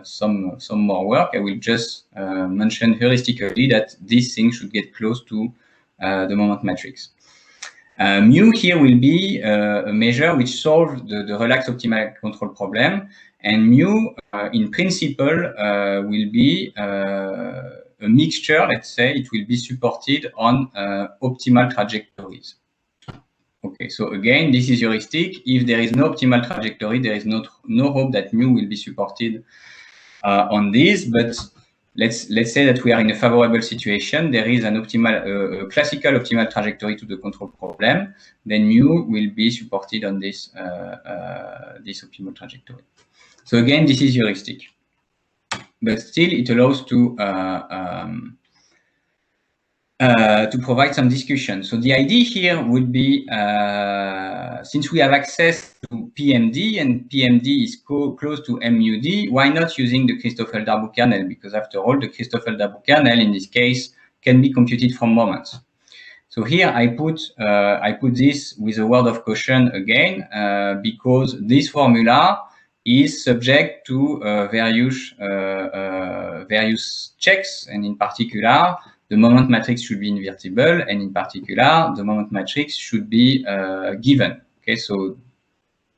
some more work. I will just mention heuristically that this thing should get close to the moment matrix. Mu here will be a measure which solves the relaxed optimal control problem, and mu in principle will be a mixture. Let's say it will be supported on optimal trajectories. Okay, so again, this is heuristic. If there is no optimal trajectory, there is no hope that mu will be supported on this. But let's say that we are in a favorable situation. There is an optimal, classical optimal trajectory to the control problem. Then mu will be supported on this this optimal trajectory. So again, this is heuristic, but still it allows to provide some discussion. So the idea here would be, since we have access to PMD and PMD is close to MUD, why not using the Christoffel-Darboux kernel? Because after all, the Christoffel-Darboux kernel in this case can be computed from moments. So here I put this with a word of caution again, because this formula is subject to various checks, and in particular, the moment matrix should be invertible, and in particular, the moment matrix should be given. Okay, so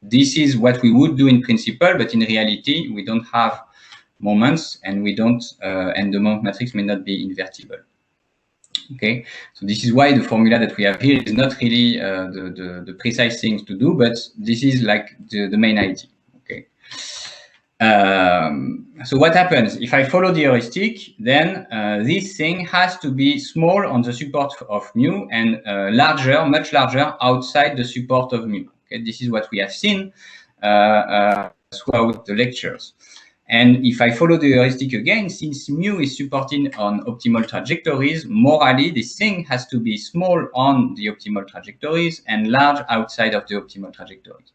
this is what we would do in principle, but in reality, we don't have moments, and we don't, and the moment matrix may not be invertible. Okay, so this is why the formula that we have here is not really the precise things to do, but this is like the main idea. Okay. So what happens if I follow the heuristic? Then this thing has to be small on the support of mu and larger, much larger outside the support of mu. Okay, this is what we have seen throughout the lectures. And if I follow the heuristic again, since mu is supported on optimal trajectories, morally, this thing has to be small on the optimal trajectories and large outside of the optimal trajectories.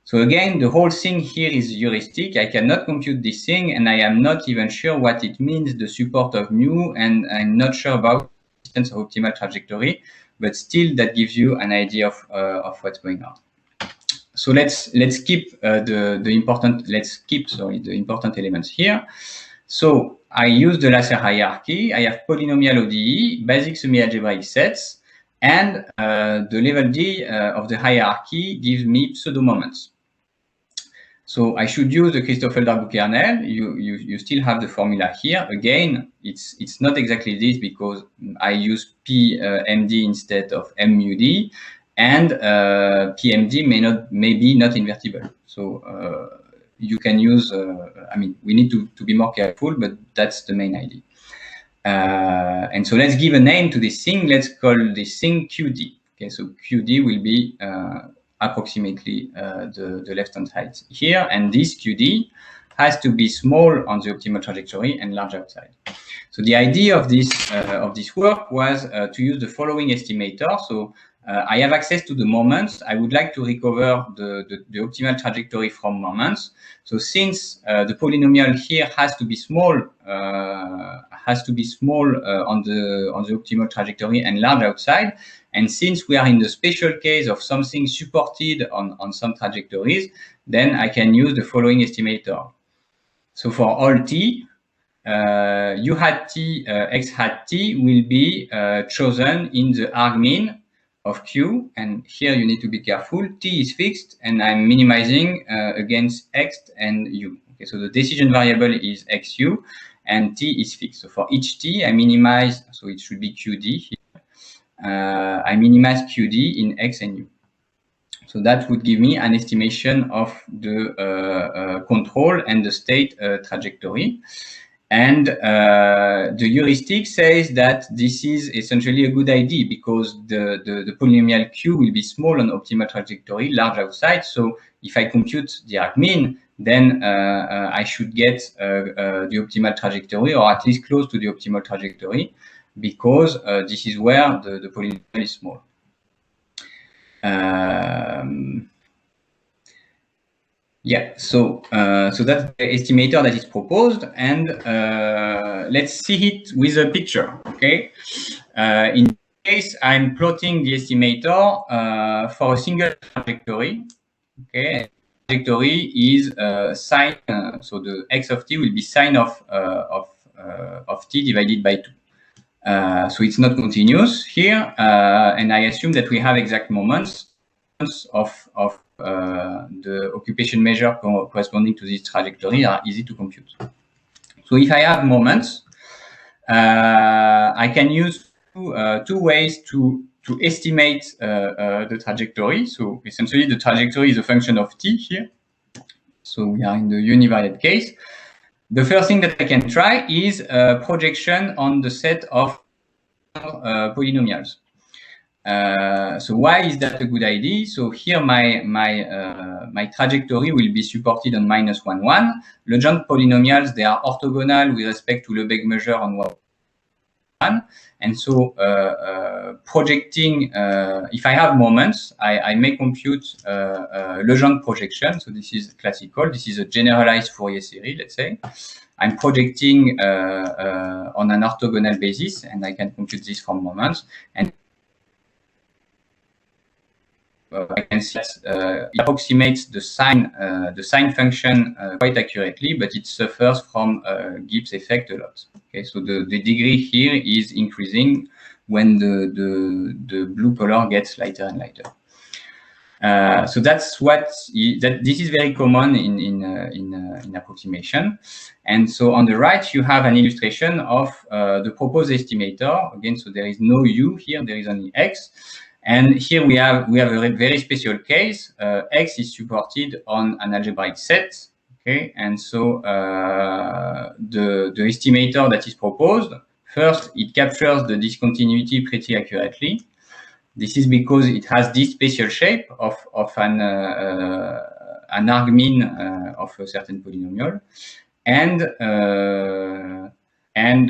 So again, the whole thing here is heuristic. I cannot compute this thing, and I am not even sure what it means, the support of mu, and I'm not sure about the distance of optimal trajectory, but still that gives you an idea of what's going on. So let's keep the important elements here. So I use the Lasser hierarchy. I have polynomial ODE, basic semi-algebraic sets, and the level D of the hierarchy gives me pseudo moments. So I should use the Christoffel-Darboux kernel. You still have the formula here. Again, it's not exactly this because I use PMD instead of MUD, and PMD may be not invertible. So you can use. I mean, we need to be more careful, but that's the main idea. And so let's give a name to this thing. Let's call this thing QD. Okay, so QD will be approximately the left-hand side here, and this QD has to be small on the optimal trajectory and large outside. So the idea of this work was to use the following estimator. So I have access to the moments. I would like to recover the optimal trajectory from moments. So since the polynomial here has to be small on the optimal trajectory and large outside, and since we are in the special case of something supported on some trajectories, then I can use the following estimator. So for all t, u hat t, x hat t will be chosen in the argmin of q, and here you need to be careful. T is fixed, and I'm minimizing against x and u. Okay, so the decision variable is xu, and t is fixed. So for each t, I minimize. So it should be qd here. I minimize qd in x and u. So that would give me an estimation of the control and the state trajectory. And the heuristic says that this is essentially a good idea because the polynomial q will be small on optimal trajectory, large outside. So if I compute the argmin, then I should get the optimal trajectory, or at least close to the optimal trajectory, because this is where the polynomial is small. Yeah, so that's the estimator that is proposed, and let's see it with a picture. Okay, in this case, I'm plotting the estimator for a single trajectory. Okay, trajectory is sine. So the x of t will be sine of t divided by 2. So it's not continuous here, and I assume that we have exact moments of the occupation measure corresponding to this trajectory are easy to compute. So if I have moments, I can use two ways to estimate the trajectory. So essentially, the trajectory is a function of t here. So we are in the univariate case. The first thing that I can try is projection on the set of polynomials. So why is that a good idea? So here my trajectory will be supported on -1, 1. Legendre polynomials, they are orthogonal with respect to Lebesgue measure on 1. And so projecting, if I have moments, I may compute Legendre projection. So this is classical. This is a generalized Fourier series, let's say. I'm projecting on an orthogonal basis, and I can compute this from moments. And I can see that it approximates the sine function quite accurately, but it suffers from Gibbs effect a lot. Okay, so the degree here is increasing when the blue color gets lighter and lighter. So that's this is very common in approximation. And so on the right, you have an illustration of the proposed estimator. Again, so there is no u here, there is only x. And here we have a very special case. X is supported on an algebraic set. Okay, and so the estimator that is proposed, first it captures the discontinuity pretty This is because it has this special shape of an an argmin of a certain polynomial, and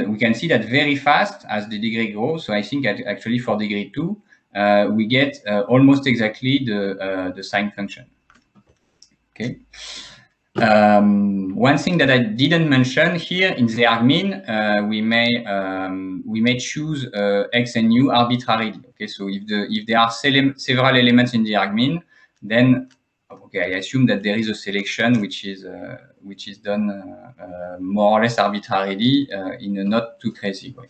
we can see that very fast as the degree grows. So I think actually for degree 2, we get almost exactly the sine function. Okay. One thing that I didn't mention here in the argmin, we may choose x and u arbitrarily. Okay, so if there are several elements in the argmin, then okay, I assume that there is a selection which is done more or less arbitrarily in a not too crazy way.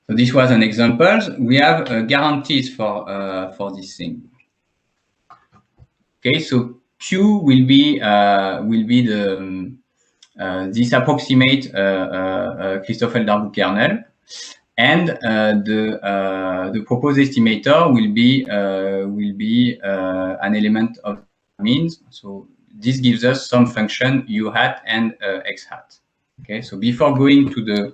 So this was an example. We have guarantees for this thing. Okay, so Q will be the this approximate Christoffel-Darboux kernel, and the proposed estimator will be an element of means. So this gives us some function u hat and x hat. Okay, so before going to the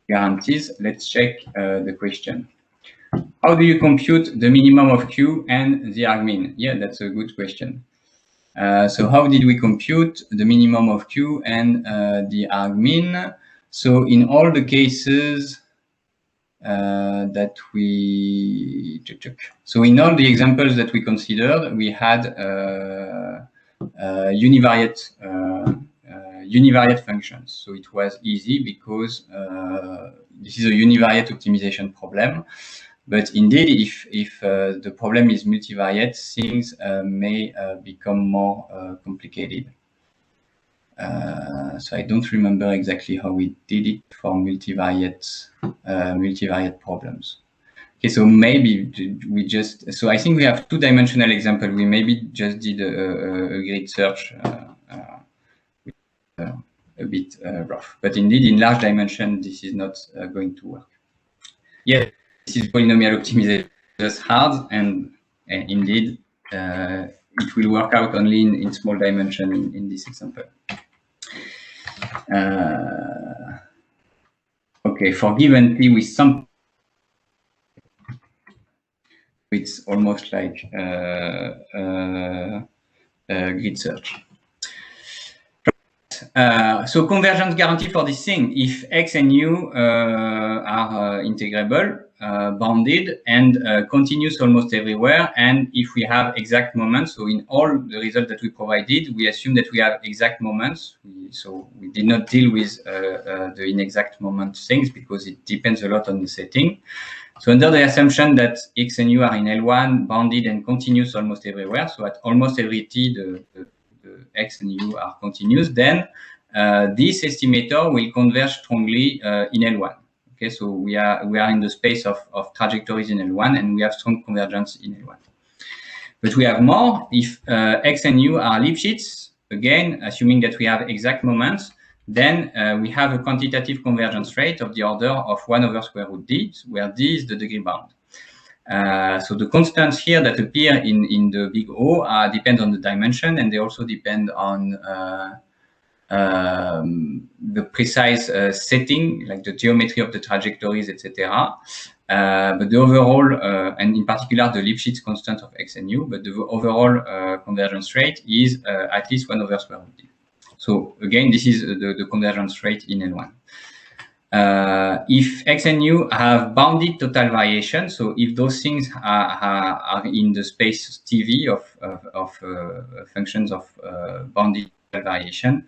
guarantees, let's check the question. How do you compute the minimum of Q and the argmin? Yeah, that's a good question. So how did we compute the minimum of Q and the argmin? So in all the cases that we check. So in all the examples that we considered, we had univariate functions. So it was easy because this is a univariate optimization problem. But indeed, if the problem is multivariate, things may become more complicated. So I don't remember exactly how we did it for multivariate problems. Okay, so maybe we just, so I think we have two-dimensional example. We maybe just did a grid search, a bit rough. But indeed, in large dimension, this is not going to work. Yeah. This is polynomial optimization, just hard, and indeed, it will work out only in small dimension in this example. Okay, for given t with some, it's almost like grid search. So convergence guarantee for this thing: if x and u are integrable, bounded, and continuous almost everywhere, and if we have exact moments, so in all the results that we provided, we assume that we have exact moments. So we did not deal with the inexact moment things because it depends a lot on the setting. So under the assumption that x and u are in L1, bounded and continuous almost everywhere, so at almost every t, the x and u are continuous, then this estimator will converge strongly in L1. Okay, so we are in the space of trajectories in L1, and we have strong convergence in L1. But we have more if x and u are Lipschitz. Again, assuming that we have exact moments, then we have a quantitative convergence rate of the order of 1 over square root d, where d is the degree bound. So the constants here that appear in the big O depend on the dimension, and they also depend on the precise setting, like the geometry of the trajectories, etc. But the overall, and in particular the Lipschitz constant of x and u, but the overall convergence rate is at least 1 over square root d. So again, this is the convergence rate in L1. If x and u have bounded total variation, so if those things are in the space TV of functions of bounded total variation,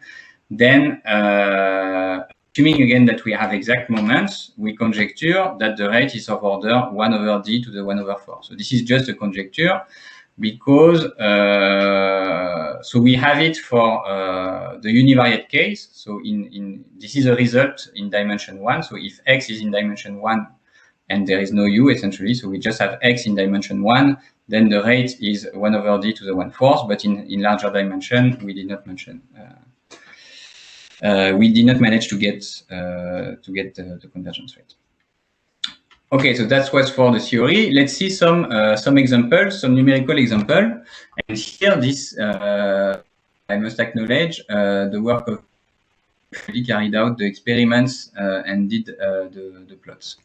then assuming again that we have exact moments, we conjecture that the rate is of order 1 over d to the 1 over 4. So this is just a conjecture because so we have it for the univariate case. So this is a result in dimension 1. So if x is in dimension 1 and there is no u essentially, so we just have x in dimension 1, then the rate is 1 over d to the 1/4. But in larger dimension, we did not mention. We did not manage to get the convergence rate. Okay, so that was for the theory. Let's see some examples, some numerical example. And here, this I must acknowledge the work of Philippe carried out the experiments and did the plots.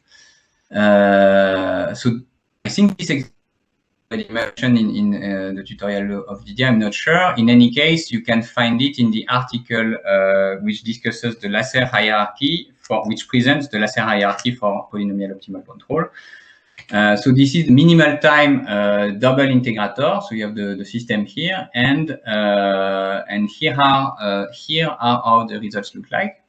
So I think this mentioned in the tutorial of Didier, I'm not sure. In any case, you can find it in the article which discusses the Lasser hierarchy, which presents the Lasser hierarchy for polynomial optimal control. So this is minimal time double integrator. So you have the system here, and here are how the results look like.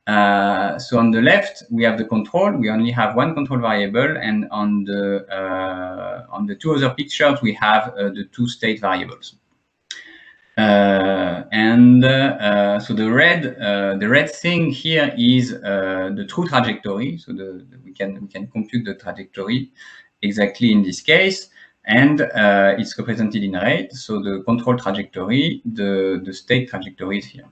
So on the left, we have the control. We only have one control variable, and on the two other pictures, we have the two state variables. So the red thing here is the true trajectory. So we can compute the trajectory exactly in this case, and it's represented in red. So the control trajectory, the state trajectory is here.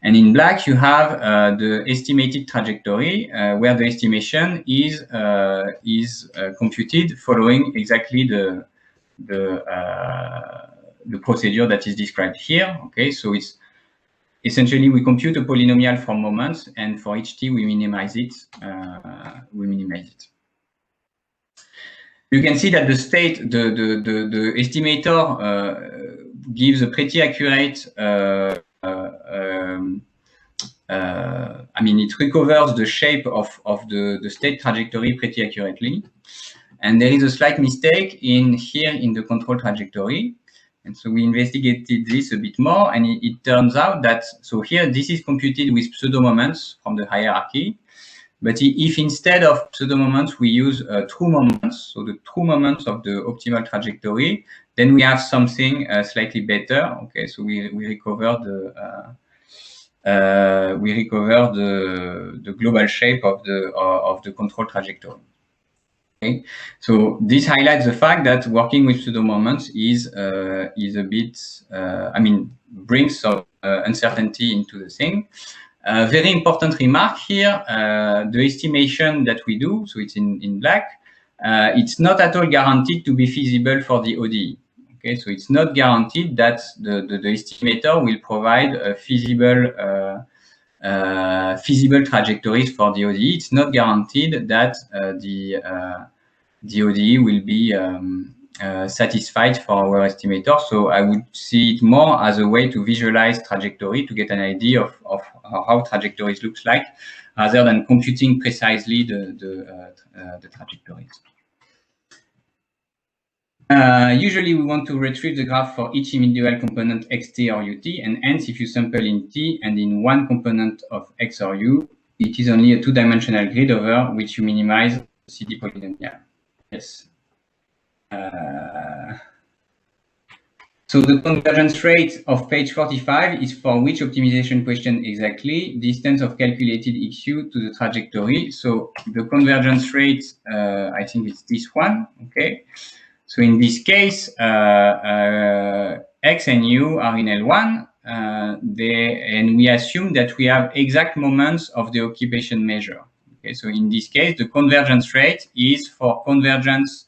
And in black, you have the estimated trajectory, where the estimation is computed following exactly the procedure that is described here. Okay, so it's essentially we compute a polynomial from moments, and for each t we minimize it. You can see that the state, the estimator gives a pretty accurate. I mean, it recovers the shape of the state trajectory pretty accurately. And there is a slight mistake in the control trajectory. And so we investigated this a bit more, and it turns out that, so here, this is computed with pseudo moments from the hierarchy. But if instead of pseudo moments, we use true moments, so the true moments of the optimal trajectory, then we have something slightly better. Okay, so we recover the global shape of the control trajectory. Okay, so this highlights the fact that working with pseudo moments is a bit, I mean, brings some uncertainty into the thing. Very important remark here, the estimation that we do, so it's in black, it's not at all guaranteed to be feasible for the ODE. Okay, so it's not guaranteed that the estimator will provide a feasible trajectories for the ODE. It's not guaranteed that the ODE will be satisfied for our estimator. So I would see it more as a way to visualize trajectory, to get an idea of how trajectories looks like, rather than computing precisely the trajectories. Usually we want to retrieve the graph for each individual component xt or ut, and hence if you sample in t and in one component of x or u, it is only a two-dimensional grid over which you minimize CD polynomial. Yes. So the convergence rate of page 45 is for which optimization question exactly? Distance of calculated xu to the trajectory. So the convergence rate, I think it's this one, okay? So in this case, x and u are in L1, and we assume that we have exact moments of the occupation measure. Okay, so in this case, the convergence rate is for convergence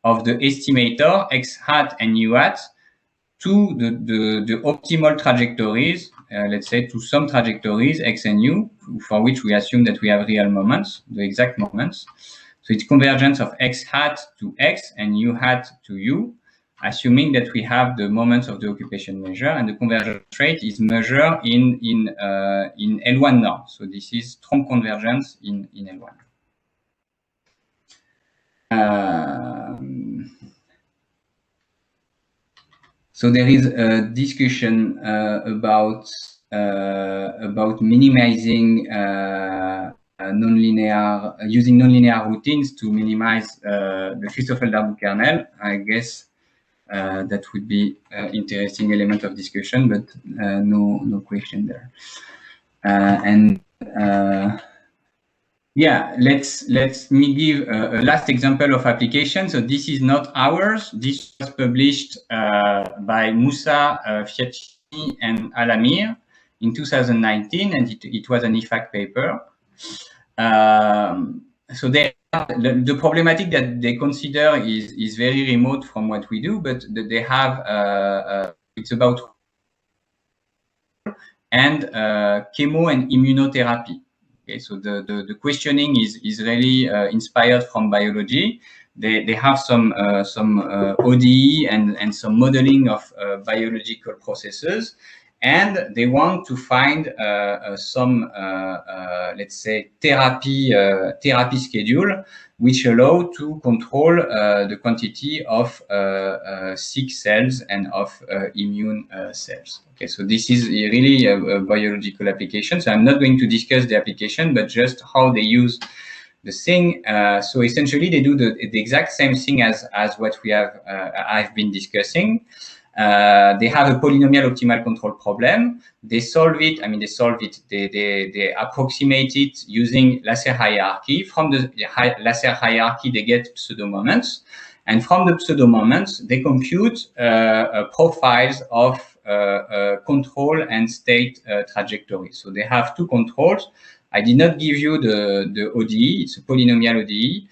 of the estimator x hat and u hat to the optimal trajectories, let's say to some trajectories x and u, for which we assume that we have real moments, the exact moments. So it's convergence of x hat to x and u hat to u, assuming that we have the moments of the occupation measure, and the convergence rate is measured in L1 now. So this is strong convergence in L1. So there is a discussion about minimizing using nonlinear routines to minimize the Christoffel-Darboux kernel. I guess that would be an interesting element of discussion, but no question there. Yeah, let me give a last example of application. So this is not ours. This was published by Moussa Fiatchini and Alamir in 2019, and it was an IFAC paper. So the problematic that they consider is very remote from what we do, but they have it's about and chemo and immunotherapy. Okay, so the questioning is really inspired from biology, they have some ODE and some modeling of biological processes, and they want to find some let's say therapy schedule which allow to control the quantity of sick cells and of immune cells. Okay, so this is really a biological application. So I'm not going to discuss the application, but just how they use the thing. So essentially, they do the exact same thing as what we have I've been discussing. They have a polynomial optimal control problem. They solve it. I mean, they approximate it using Lasser hierarchy. From the Lasser hierarchy, they get pseudo moments, and from the pseudo moments, they compute profiles of control and state trajectories. So they have two controls. I did not give you the ODE. It's a polynomial ODE.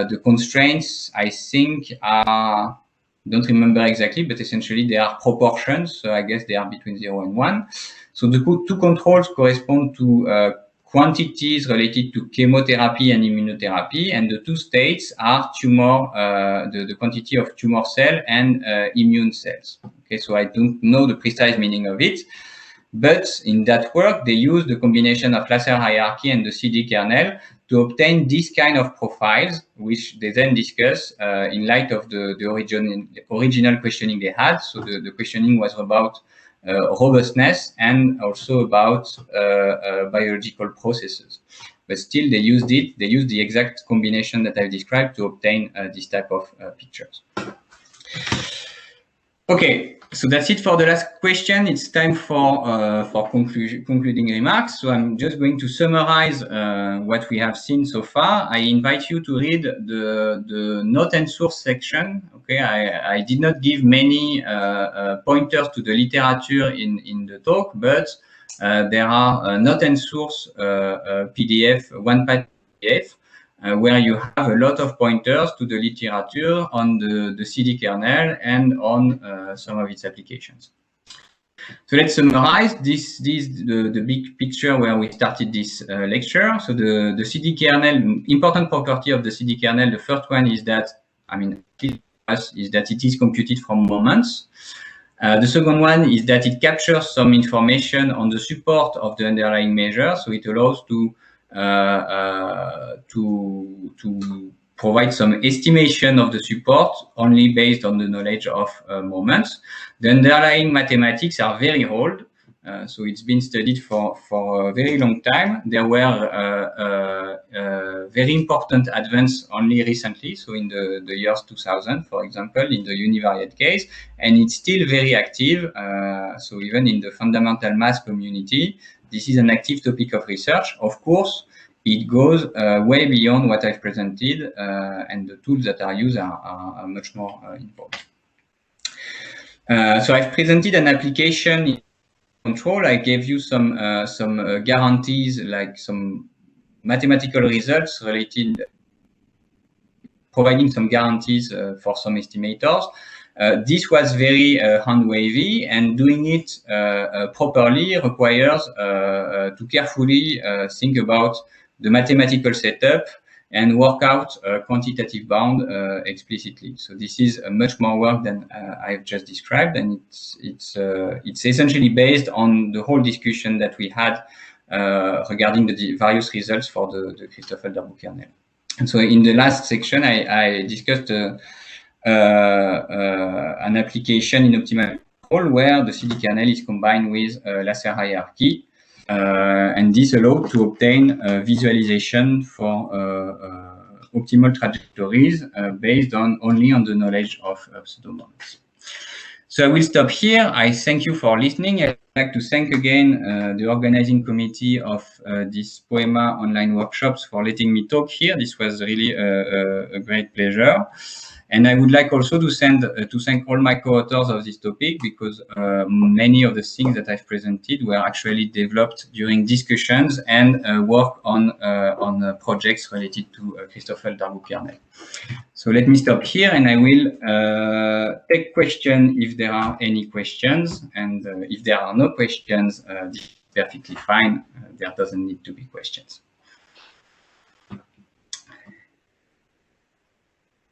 The constraints, I think, are, don't remember exactly, but essentially they are proportions. So I guess they are between 0 and 1. So the two controls correspond to quantities related to chemotherapy and immunotherapy, and the two states are tumor, the quantity of tumor cell and immune cells. Okay, so I don't know the precise meaning of it. But in that work, they use the combination of Lasser hierarchy and the CD kernel to obtain this kind of profiles, which they then discuss in light of the original questioning they had. So the questioning was about robustness and also about biological processes. But still, they used it. They used the exact combination that I've described to obtain this type of pictures. Okay, so that's it for the last question. It's time for concluding remarks. So I'm just going to summarize what we have seen so far. I invite you to read the note and source section. Okay, I did not give many pointers to the literature in the talk, but there are note and source PDF, one PDF. Where you have a lot of pointers to the literature on the CD kernel and on some of its applications. So let's summarize the big picture where we started this lecture. So the CD kernel, important property of the CD kernel, the first one is that, I mean, is that it is computed from moments. The second one is that it captures some information on the support of the underlying measure, so it allows to provide some estimation of the support only based on the knowledge of moments. The underlying mathematics are very old, so it's been studied for a very long time. There were very important advances only recently, so in the years 2000, for example, in the univariate case, and it's still very active. So even in the fundamental math community, this is an active topic of research. Of course, it goes way beyond what I've presented, and the tools that are used are much more important. So I've presented an application in control. I gave you some guarantees, like some mathematical results related, providing some guarantees for some estimators. This was very hand-wavy, and doing it properly requires to carefully think about the mathematical setup and work out a quantitative bound explicitly. So this is much more work than I've just described, and it's essentially based on the whole discussion that we had regarding the various results for the Christoffel-Darboux kernel. And so in the last section, I discussed an application in optimal control where the CD kernel is combined with Lasser hierarchy, and this allows to obtain visualization for optimal trajectories based only on the knowledge of pseudo-moments. So I will stop here. I thank you for listening. I'd like to thank again the organizing committee of this Poema online workshops for letting me talk here. This was really a great pleasure. And I would like also to thank all my co-authors of this topic, because many of the things that I've presented were actually developed during discussions and work on projects related to Christoffel-Darboux kernel. So let me stop here, and I will take questions if there are any questions. And if there are no questions, this is perfectly fine. There doesn't need to be questions.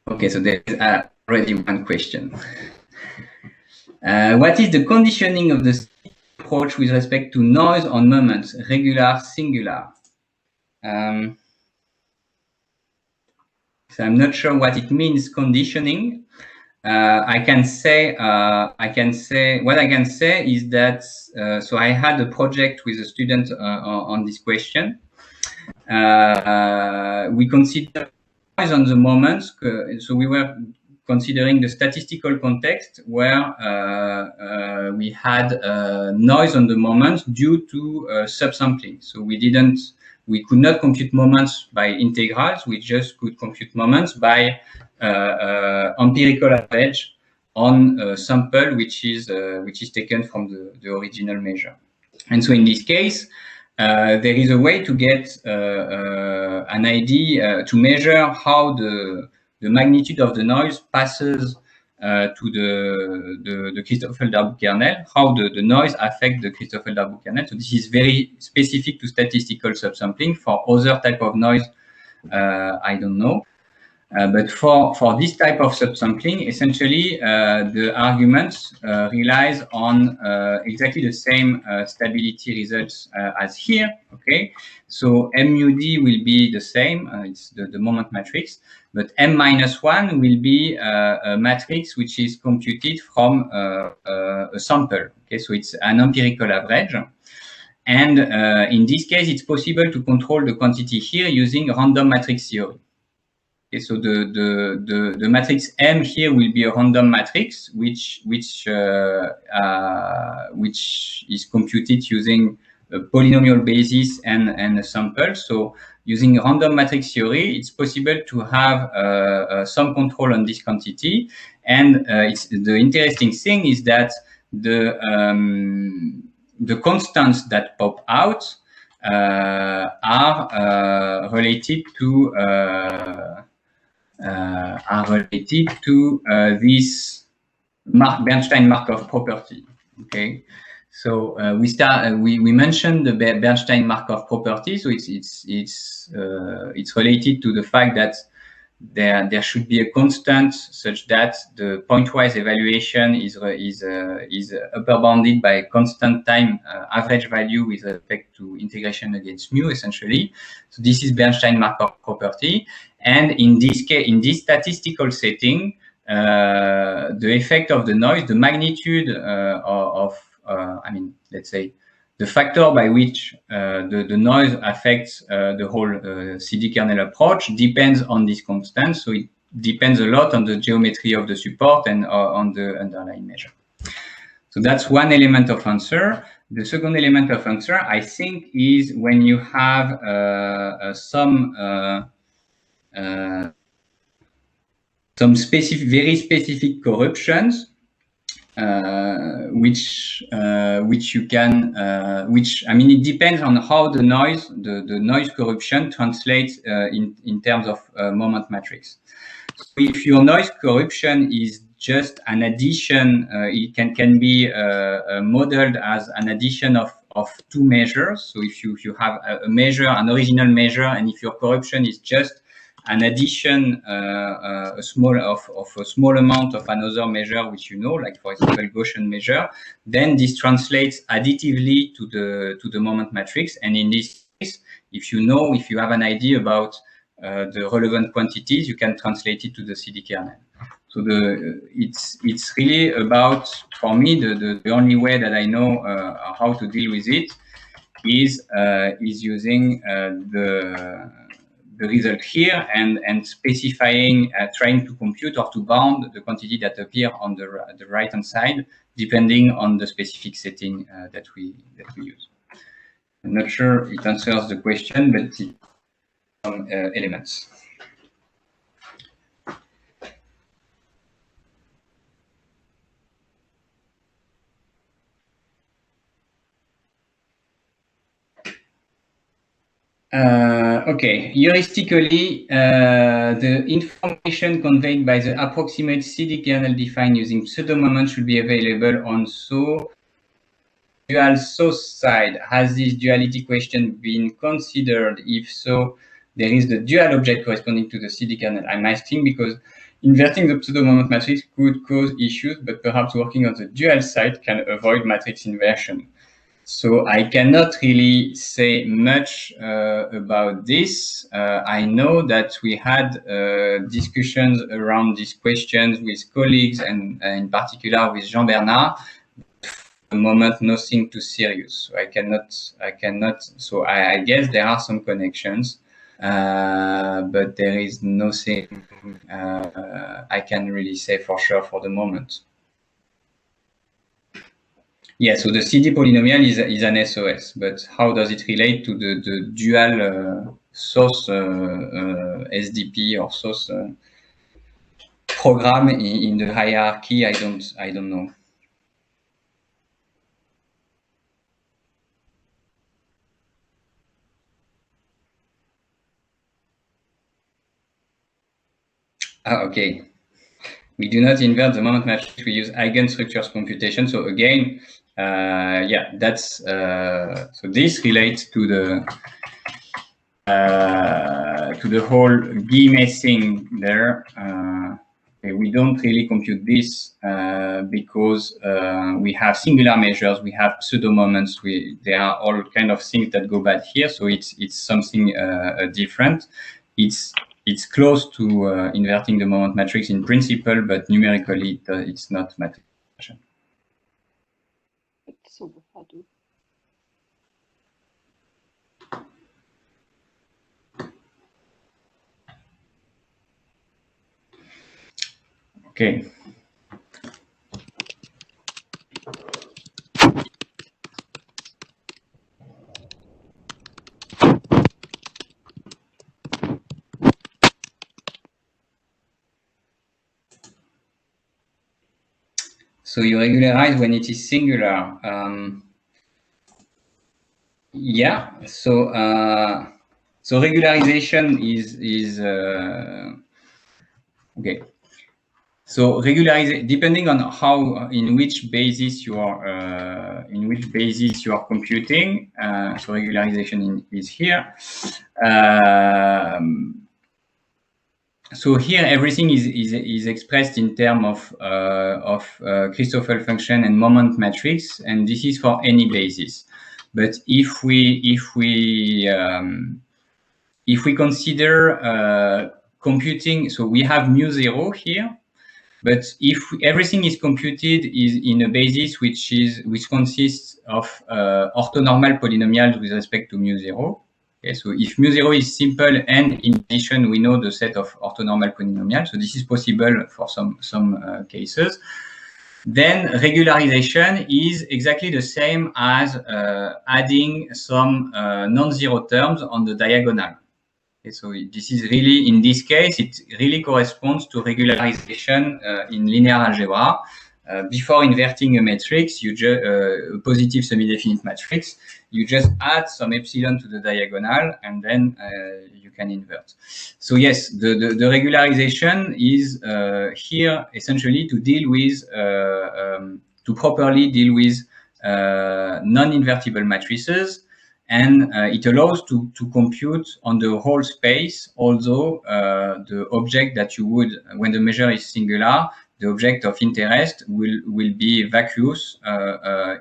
Okay, so there is already one question. What is the conditioning of the approach with respect to noise on moments, regular, singular? So I'm not sure what it means, conditioning. I can say what I can say is that so I had a project with a student on this question. We consider noise on the moments, so we were considering the statistical context where we had noise on the moments due to subsampling. So we could not compute moments by integrals. We just could compute moments by empirical average on a sample which is taken from the original measure. And so in this case, there is a way to get an idea to measure how the magnitude of the noise passes to the Christoffel-Darboux kernel, how the noise affects the Christoffel-Darboux kernel. So this is very specific to statistical subsampling. For other type of noise, I don't know. But for this type of subsampling, essentially, the argument relies on exactly the same stability results as here. Okay, so MUD will be the same. It's the moment matrix, but M-1 will be a matrix which is computed from a sample. Okay, so it's an empirical average. And in this case, it's possible to control the quantity here using random matrix theory. Okay, so the matrix M here will be a random matrix, which is computed using a polynomial basis and a sample. So using random matrix theory, it's possible to have some control on this quantity. And the interesting thing is that the constants that pop out are related to this Bernstein-Markov property. Okay, so we mentioned the Bernstein-Markov property. So it's related to the fact that there should be a constant such that the pointwise evaluation is upper bounded by a constant time average value with respect to integration against mu, essentially. So this is Bernstein-Markov property. And in this case, in this statistical setting, the effect of the noise, the magnitude I mean, let's say, the factor by which the noise affects the whole CD kernel approach depends on this constant. So it depends a lot on the geometry of the support and on the underlying measure. So that's one element of answer. The second element of answer, I think, is when you have some very specific corruptions, which you can, I mean, it depends on how the noise corruption translates in terms of moment matrix. So if your noise corruption is just an addition, it can be modeled as an addition of two measures. So if you have a measure, an original measure, and if your corruption is just an addition a small amount of another measure which you know, like for example Gaussian measure, then this translates additively to the moment matrix. And in this case, if you have an idea about the relevant quantities, you can translate it to the CD kernel. So it's really about, for me, the only way that I know how to deal with it is using the result here and specifying, trying to compute or to bound the quantity that appear on the right hand side, depending on the specific setting that we use. I'm not sure it answers the question, but it's some elements. Okay, heuristically, the information conveyed by the approximate CD kernel defined using pseudo moment should be available on dual source side. Has this duality question been considered? If so, there is the dual object corresponding to the CD kernel. I'm asking because Inverting the pseudo-moment matrix could cause issues, but perhaps working on the dual side can avoid matrix inversion. So I cannot really say much about this. I know that we had discussions around these questions with colleagues and in particular with Jean Bernard. The moment, nothing too serious. So I cannot. So I guess there are some connections, but there is nothing I can really say for sure for the moment. Yeah, so the CD polynomial is an SOS, but how does it relate to the dual source SDP or source program in the hierarchy? I don't know. Okay. We do not invert the moment matrix. We use eigenstructures computation. So again, yeah, that's so this relates to the whole Guillemet thing there. We don't really compute this because we have singular measures, we have pseudo moments. There are all kind of things that go bad here. So it's something different. It's close to inverting the moment matrix in principle, but numerically it's not matrix inversion. Okay. So you regularize when it is singular. Yeah. So so regularization is okay. So regularization, depending on how in which basis you are computing. So regularization is here. So here everything is expressed in terms of Christoffel function and moment matrix, and this is for any basis. But if we consider computing, so we have mu0 here, but if everything is computed is in a basis which consists of orthonormal polynomials with respect to mu0. Okay, so if mu0 is simple, and in addition we know the set of orthonormal polynomials, so this is possible for some cases, then regularization is exactly the same as adding some non-zero terms on the diagonal. Okay, so this is really, in this case, it really corresponds to regularization in linear algebra. Before inverting a matrix, you just a positive semi-definite matrix, you just add some epsilon to the diagonal, and then you can invert. So yes, the regularization is here essentially to deal with to properly deal with non-invertible matrices. And it allows to compute on the whole space, although the object that you would, when the measure is singular, the object of interest will be vacuous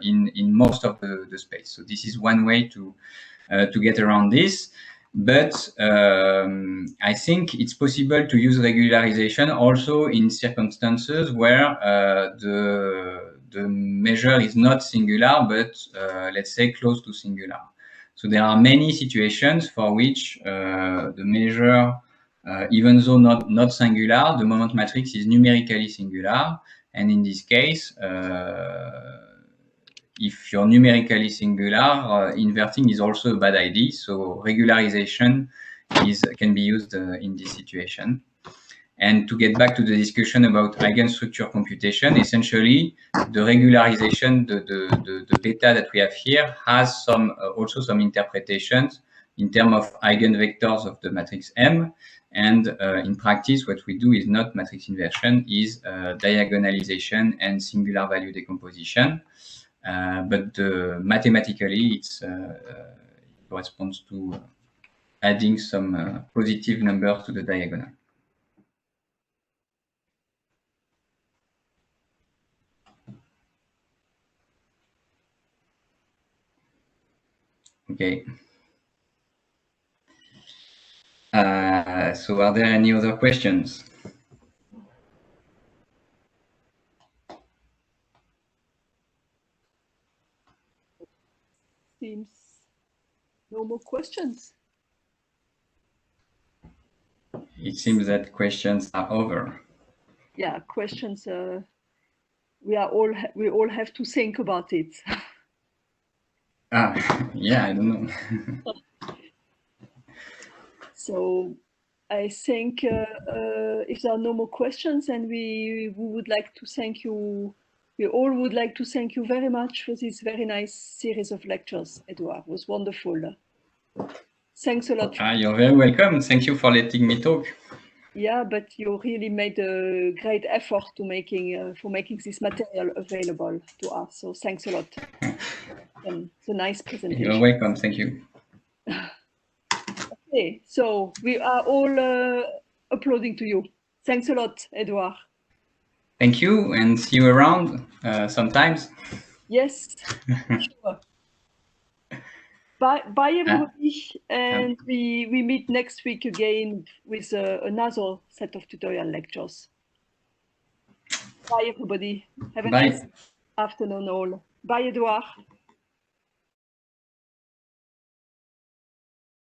in most of the space. So this is one way to get around this. But I think it's possible to use regularization also in circumstances where the measure is not singular, but let's say close to singular. So there are many situations for which the measure, even though not singular, the moment matrix is numerically singular. And in this case, if you're numerically singular, inverting is also a bad idea. So regularization can be used in this situation. And to get back to the discussion about eigenstructure computation, essentially the regularization, the beta that we have here has some also some interpretations in terms of eigenvectors of the matrix M. And in practice, what we do is not matrix inversion, is diagonalization and singular value decomposition. But mathematically, it corresponds to adding some positive numbers to the diagonal. Okay. So are there any other questions? Seems no more questions. It seems that questions are over. Yeah, questions. We all have to think about it. Yeah, I don't know. So I think if there are no more questions, and we would like to thank you. We all would like to thank you very much for this very nice series of lectures, Edouard. It was wonderful. Thanks a lot. You're very welcome. Thank you for letting me talk. Yeah, but you really made a great effort to making this material available to us. So thanks a lot. It's a nice presentation. You're welcome. Thank you. Okay, so we are all applauding to you. Thanks a lot, Edouard. Thank you, and see you around sometimes. Yes, sure. Bye everybody, and we meet next week again with another set of tutorial lectures. Bye everybody. Have a nice afternoon all. Bye, Edouard.